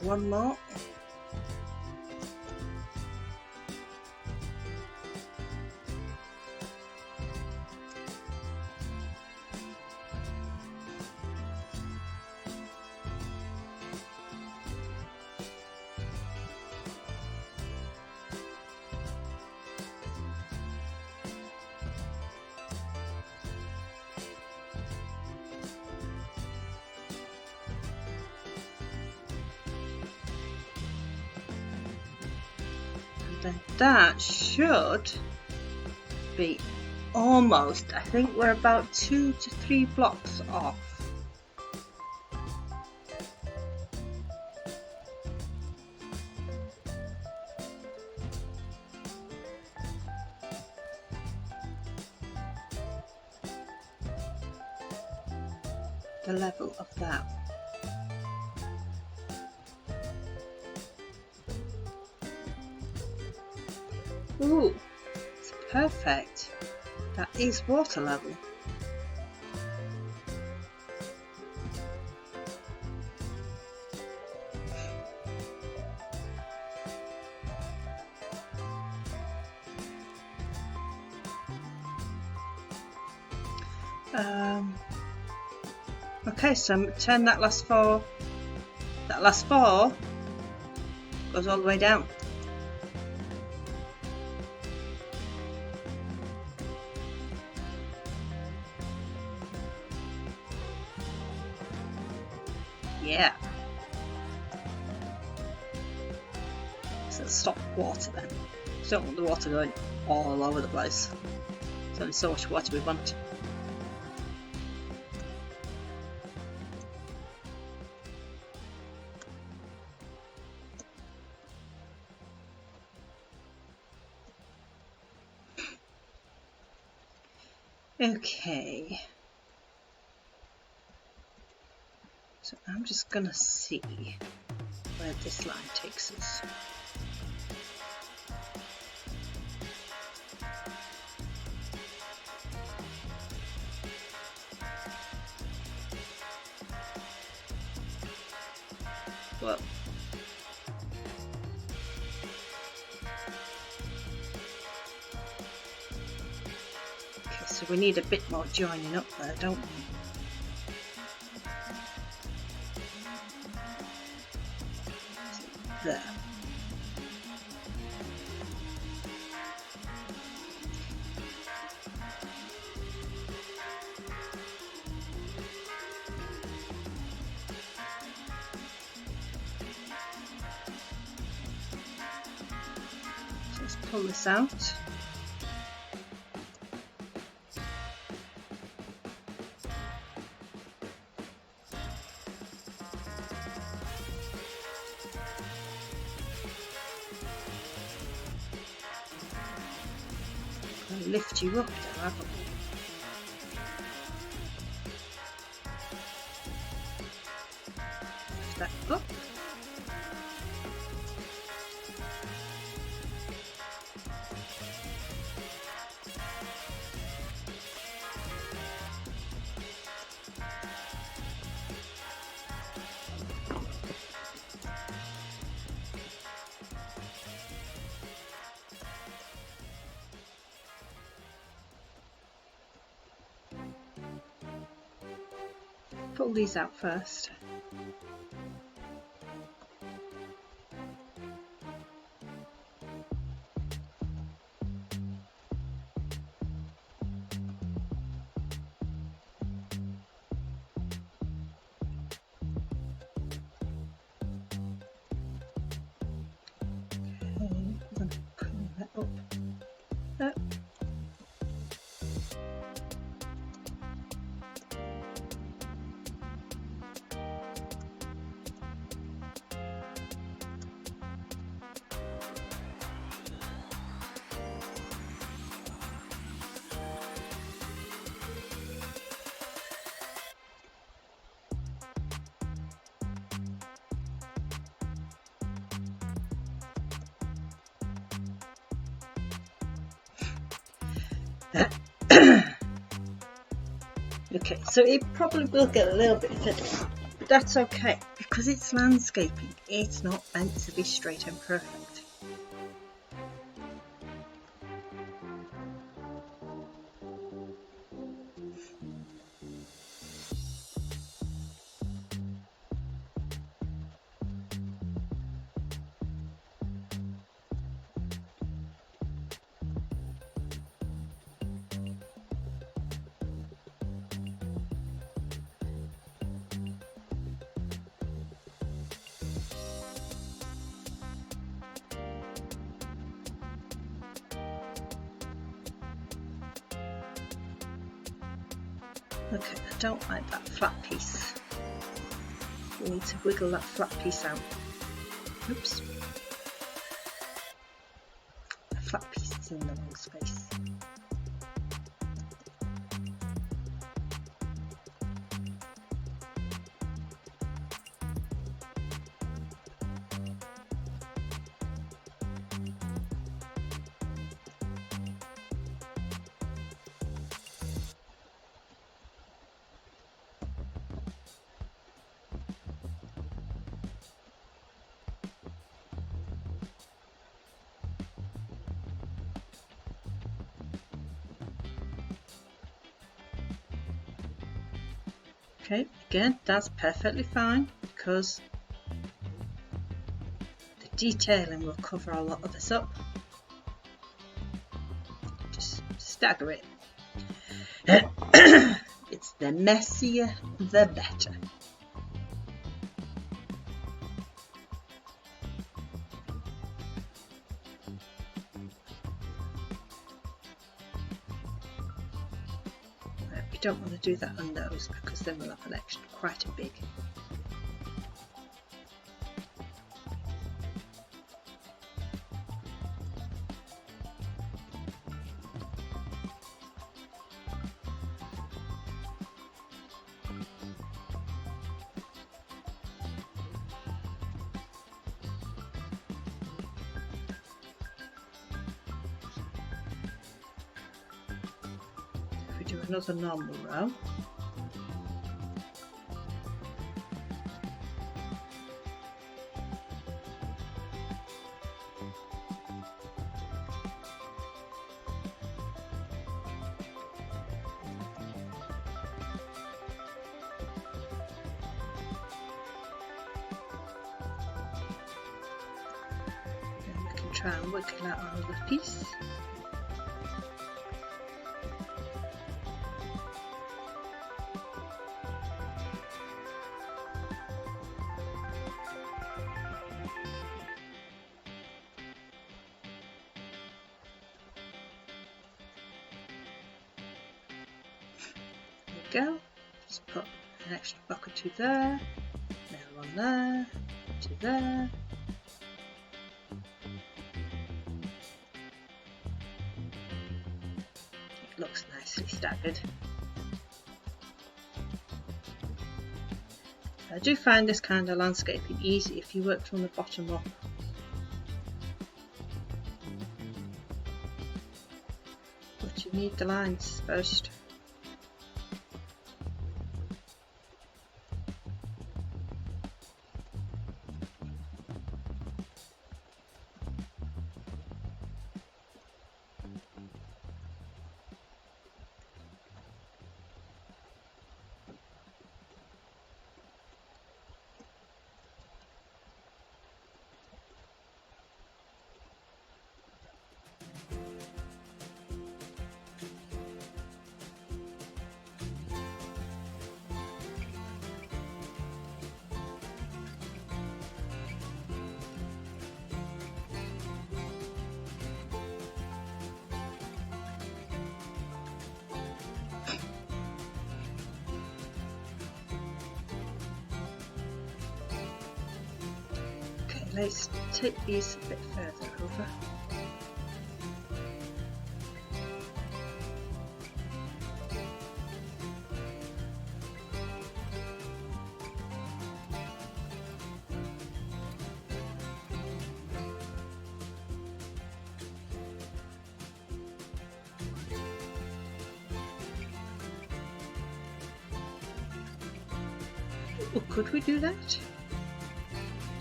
One more. Then that should be almost, I think we're about 2 to 3 blocks off. The level of that. Ooh, it's perfect. That is water level. Okay, so turn that last 4. That last 4 goes all the way down. Yeah. So stop water then. So don't want the water going all over the place. There's only so much water we want. Okay. So I'm just gonna see where this line takes us. Well, okay, so we need a bit more joining up there, don't we? There. So let's pull this out. Lift you up there, haven't we? Lift that up. Pull these out first. Okay, I'm going to pull that up. There. Okay, so it probably will get a little bit fiddly, but that's okay because it's landscaping. It's not meant to be straight and perfect. Okay, I don't like that flat piece. We need to wiggle that flat piece out. Oops. The flat piece is in the wrong space. Okay, again, that's perfectly fine because the detailing will cover a lot of this up. Just stagger it. It's the messier, the better. We don't want to do that on those because then we'll have an extra quite a big. Do another normal row. Then we can try and wiggle out another piece. Go. Just put an extra block or two there, nail one there, two there. It looks nicely staggered. I do find this kind of landscaping easy if you work from the bottom up. But you need the lines first. Let's take these a bit further over. Well, could we do that?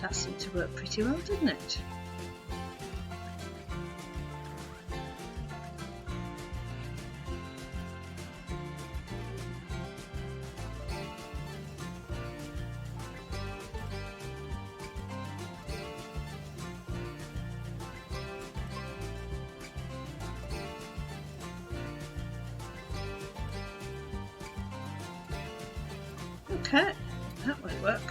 That seemed to work pretty well, didn't it? Okay, that might work.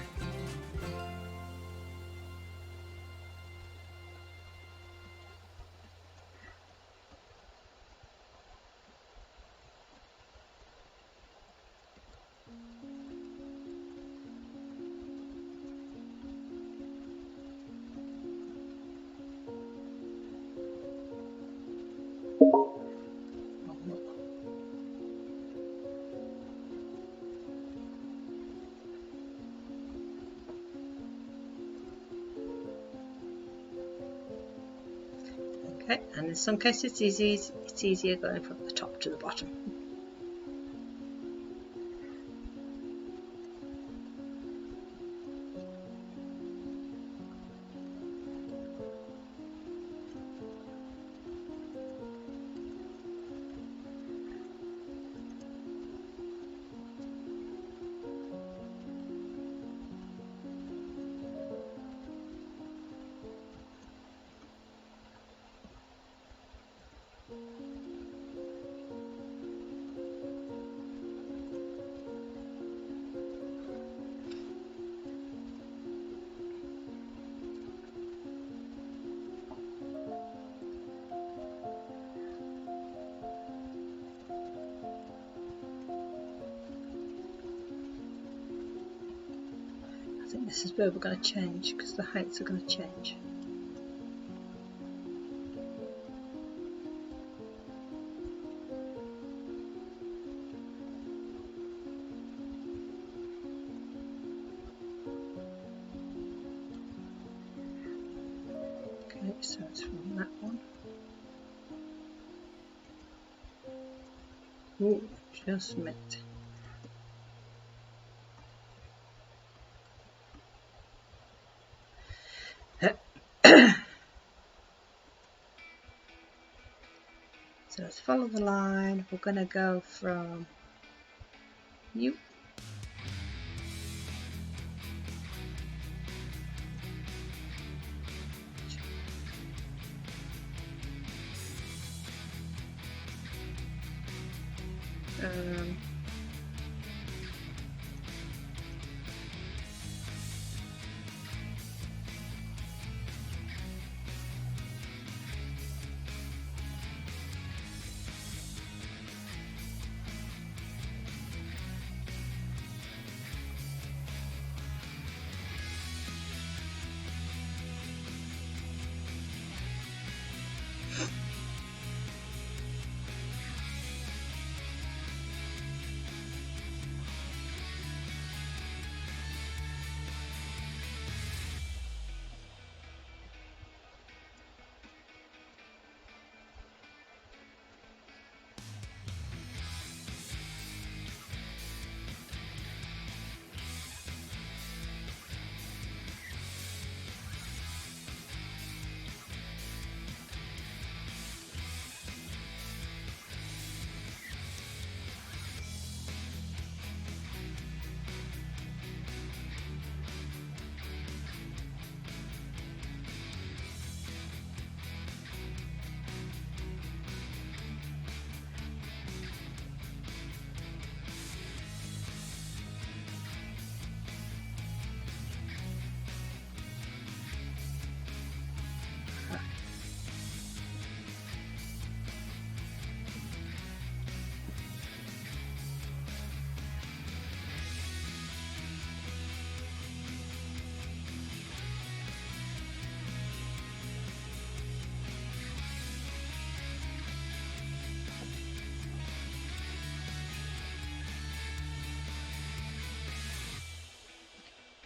Okay, and in some cases it's easier going from the top to the bottom. I think this is where we're going to change because the heights are going to change. Okay, so it's from that one. Ooh, just met. So let's follow the line. We're going to go from you.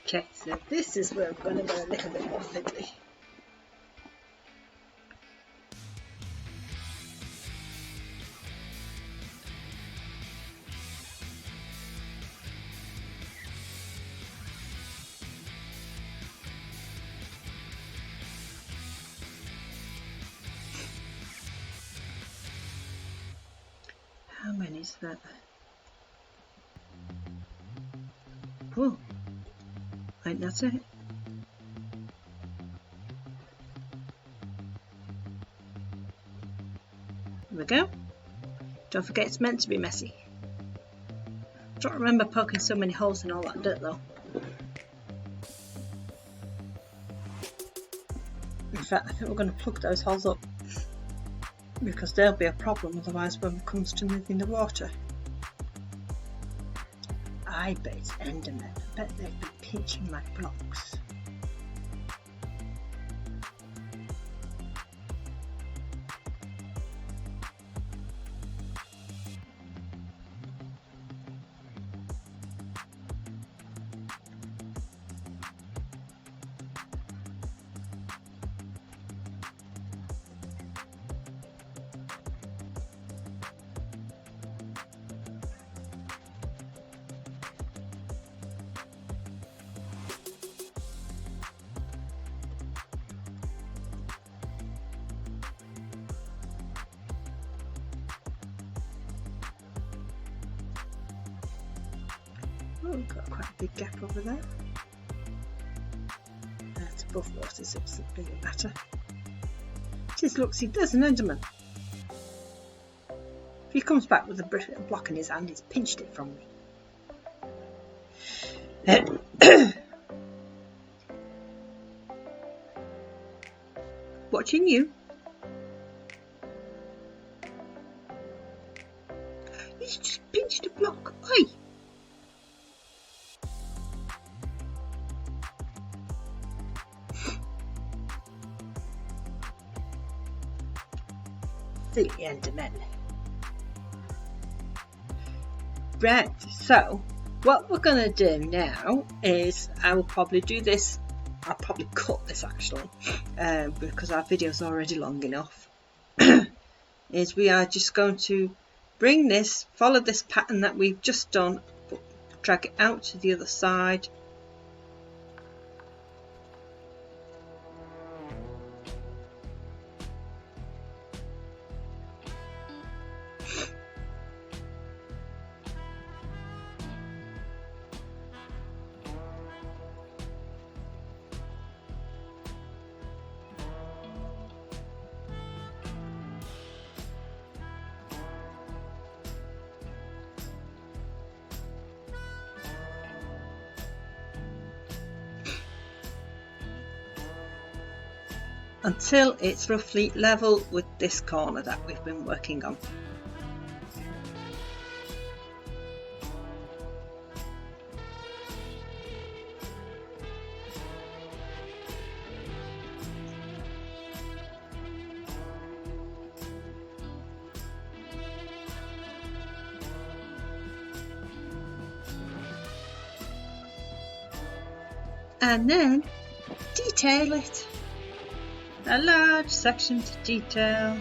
Okay, so this is where I'm going to go a little bit more fiddly. is that... Oh, I think that's it. There we go. Don't forget it's meant to be messy. I don't remember poking so many holes in all that dirt though. In fact, I think we're going to plug those holes up because they'll be a problem otherwise when it comes to moving the water. I bet it's Endermen. I bet they'd be pinching my blocks. Oh, we've got quite a big gap over there. That's above water, so it doesn't really matter. Just look, see, there's an Enderman. If he comes back with a block in his hand, he's pinched it from me. Watching you. He's just pinched a block. Oi! Silly Endermen. Right, so what we're going to do now is I will probably do this. I'll probably cut this actually because our video is already long enough. Is we are just going to bring this, follow this pattern that we've just done, drag it out to the other side. Until it's roughly level with this corner that we've been working on. And then detail it. A large section to detail.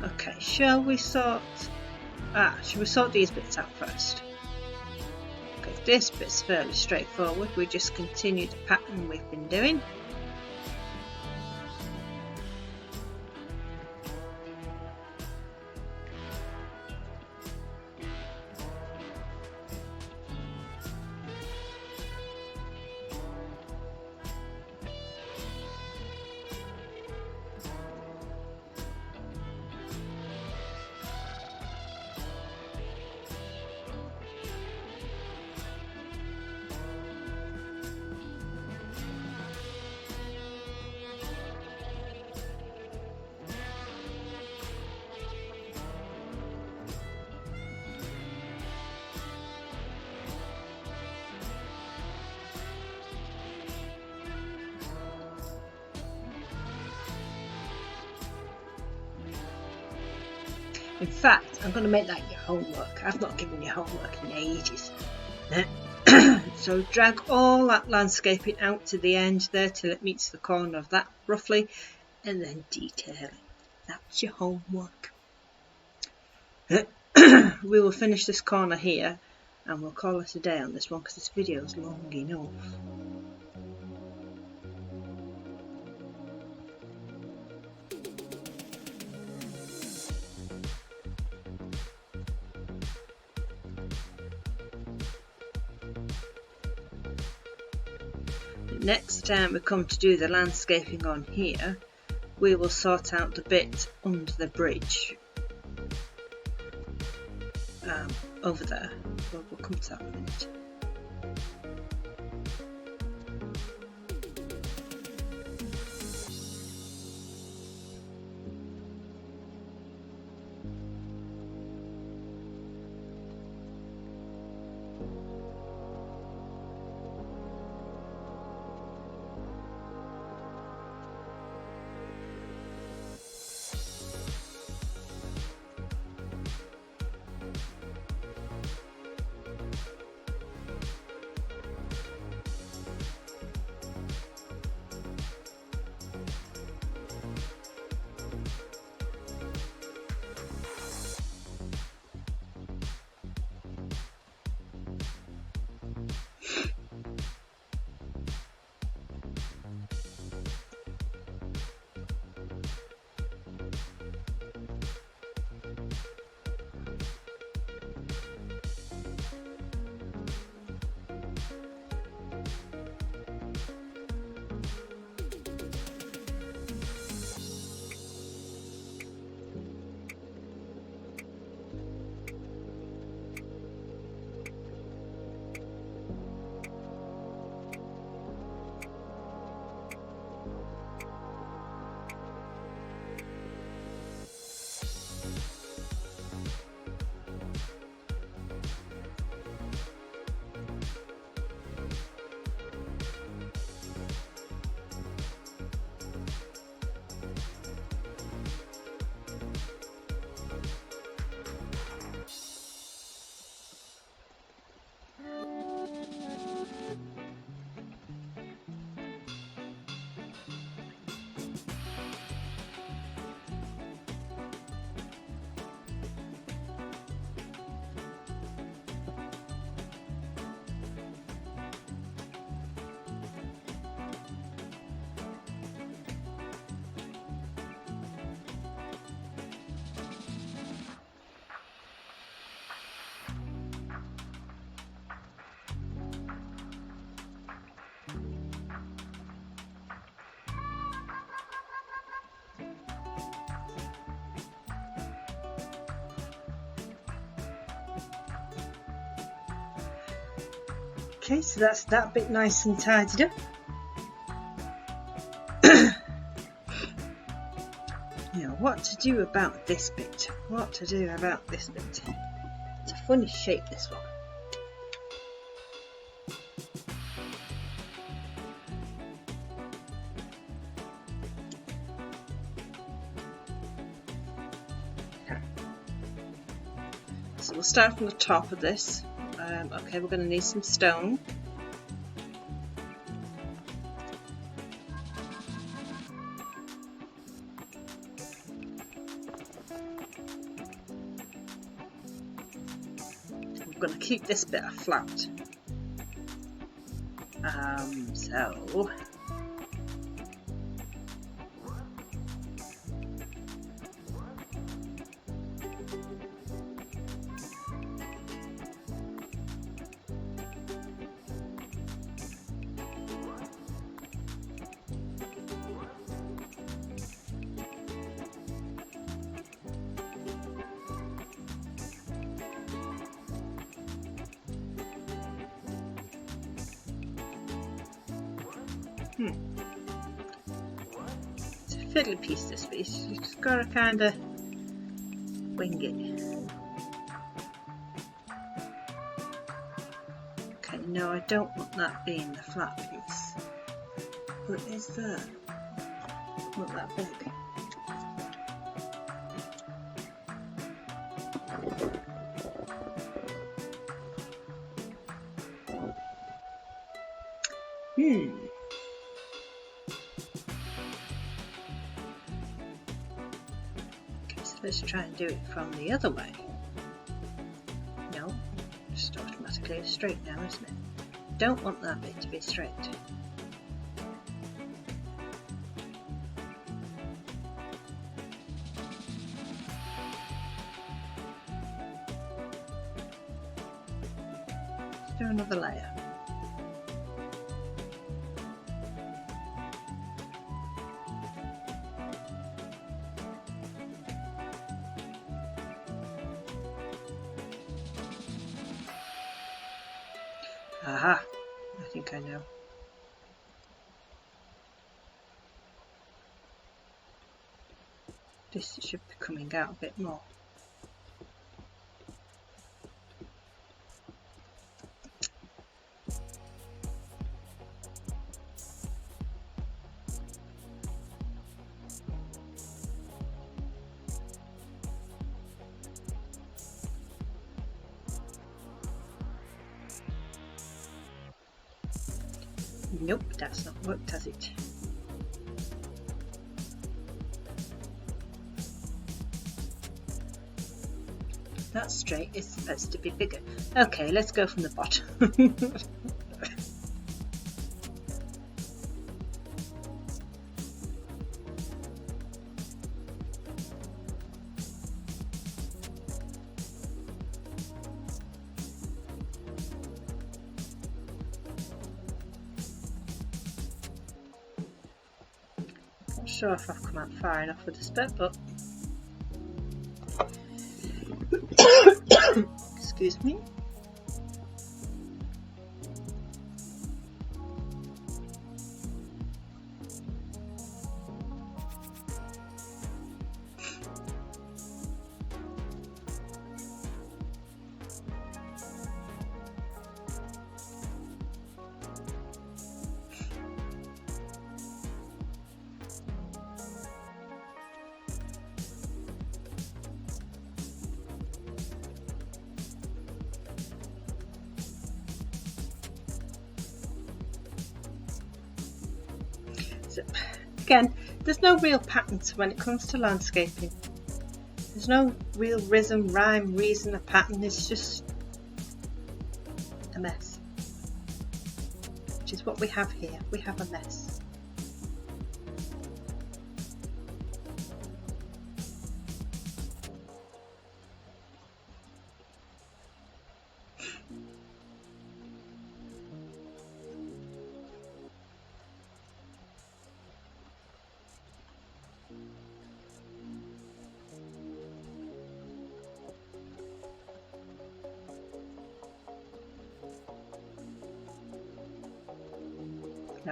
Okay, shall we sort these bits out first? Okay, this bit's fairly straightforward. We just continue the pattern we've been doing. In fact, I'm going to make that your homework. I've not given you homework in ages. So drag all that landscaping out to the end there till it meets the corner of that roughly, and then detail it. That's your homework. We will finish this corner here and we'll call it a day on this one because this video is long enough. next time we come to do the landscaping on here, we will sort out the bit under the bridge over there. We'll come to that in a minute. Okay, so that's that bit nice and tidied up. Now, what to do about this bit? What to do about this bit? It's a funny shape, this one. Okay. So we'll start from the top of this. Okay, we're going to need some stone. We're going to keep this bit flat. So it's a fiddly piece, this piece. You just gotta kind of wing it. Okay, no, I don't want that being the flat piece. What is that? Not that big. Okay, so let's try and do it from the other way. No, just automatically straight now, isn't it? Don't want that bit to be straight. Let's do another layer. Aha, I think I know. This should be coming out a bit more. Nope, that's not worked, has it? That straight is supposed to be bigger. Okay, let's go from the bottom. Not sure if I've come out far enough with this bit, but excuse me. So, again, there's no real patterns when it comes to landscaping. There's no real rhythm, rhyme, reason, or pattern. It's just a mess, which is what we have here. We have a mess.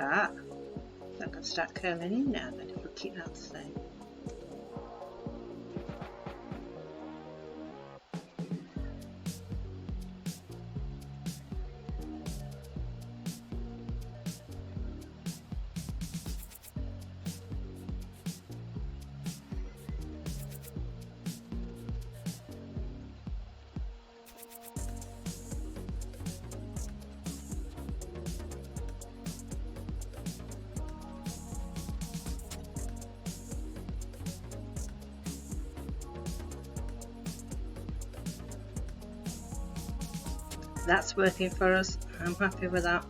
Ah, that can start curling in now then if we keep that the same. That's working for us. I'm happy with that.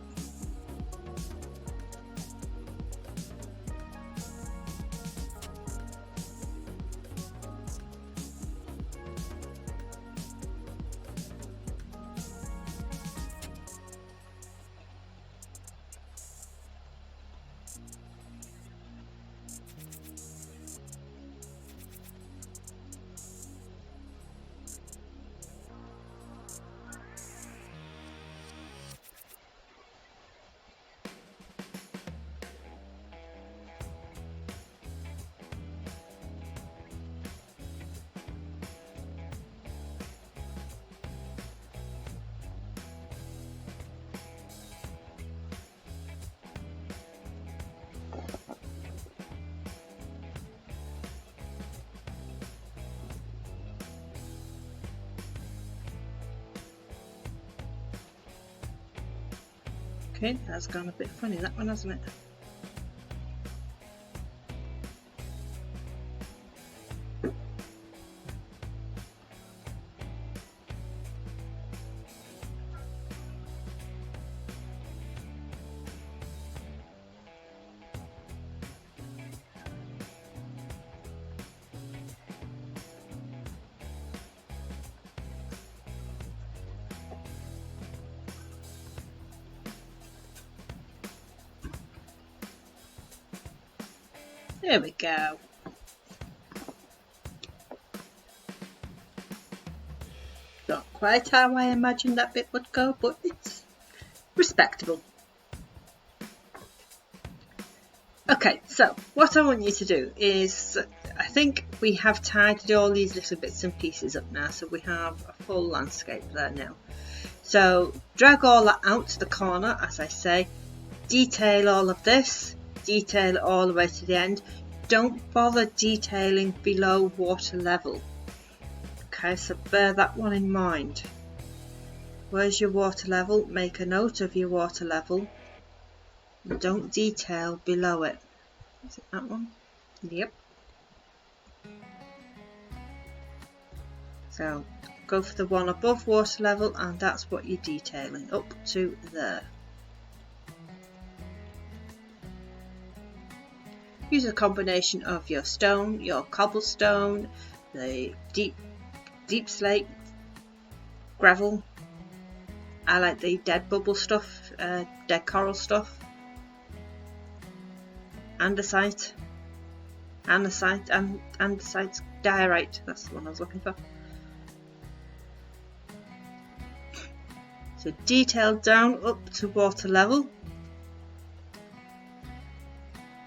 Okay, that's gone a bit funny, that one, hasn't it? There we go. Not quite how I imagined that bit would go, but respectable. Okay, so what I want you to do is, I think we have tidied all these little bits and pieces up now, so we have a full landscape there now. So drag all that out to the corner, as I say, detail all of this, detail it all the way to the end. Don't bother detailing below water level. Okay, so bear that one in mind. Where's your water level? Make a note of your water level. Don't detail below it. Is it that one? Yep. So go for the one above water level, and that's what you're detailing up to there. Use a combination of your stone, your cobblestone, the deep slate, gravel. I like the dead bubble stuff, dead coral stuff. Andesite, andesite diorite, that's the one I was looking for. So detail down up to water level.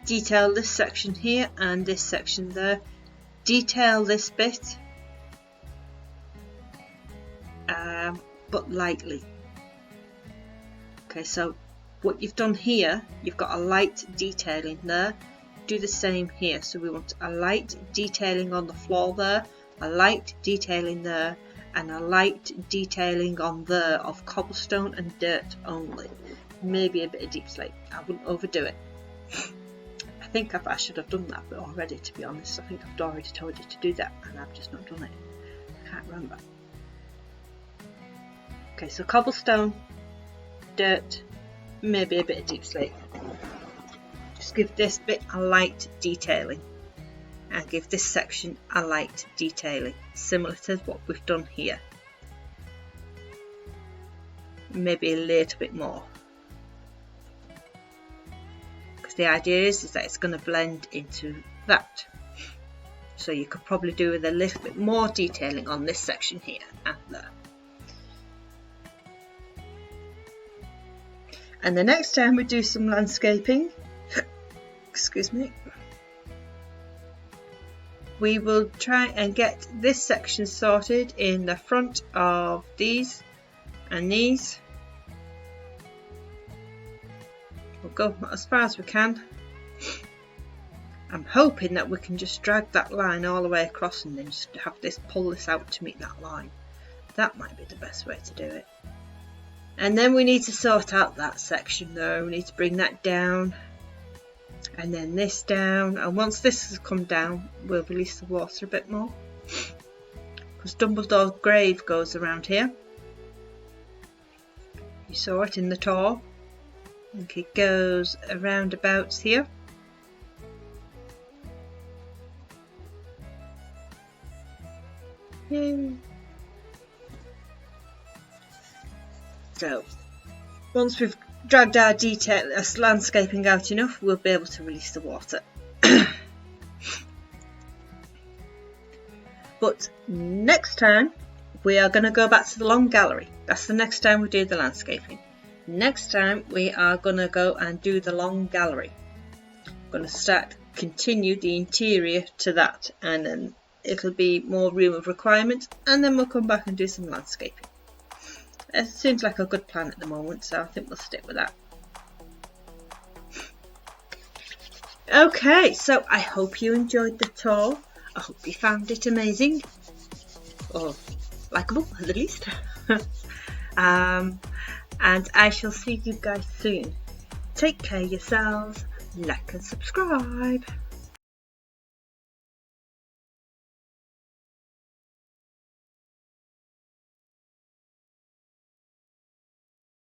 Detail this section here and this section there. Detail this bit, but lightly. Okay, so what you've done here, you've got a light detailing there. Do the same here. So we want a light detailing on the floor there, a light detailing there, and a light detailing on there of cobblestone and dirt only. Maybe a bit of deep slate. I wouldn't overdo it. I think I should have done that bit already, to be honest. I think I've already told you to do that and I've just not done it. I can't remember. Okay, so cobblestone, dirt, maybe a bit of deep slate. Just give this bit a light detailing and give this section a light detailing, similar to what we've done here. Maybe a little bit more. Because the idea is that it's going to blend into that. So you could probably do with a little bit more detailing on this section here and there. And the next time we do some landscaping, excuse me, we will try and get this section sorted in the front of these and these. We'll go as far as we can. I'm hoping that we can just drag that line all the way across and then just have this, pull this out to meet that line. That might be the best way to do it. And then we need to sort out that section there. We need to bring that down and then this down, and once this has come down we'll release the water a bit more, because Dumbledore's grave goes around here. You saw it in the tour. I think it goes around about here. Yay. So once we've dragged our landscaping out enough, we'll be able to release the water. But next time we are going to go back to the long gallery. That's the next time we do the landscaping. Next time we are going to go and do the long gallery. I'm going to continue the interior to that, and then it'll be more room of requirement, and then we'll come back and do some landscaping. It seems like a good plan at the moment, so I think we'll stick with that. Okay, so I hope you enjoyed the tour. I hope you found it amazing, or likeable at the least. And I shall see you guys soon. Take care of yourselves, like and subscribe.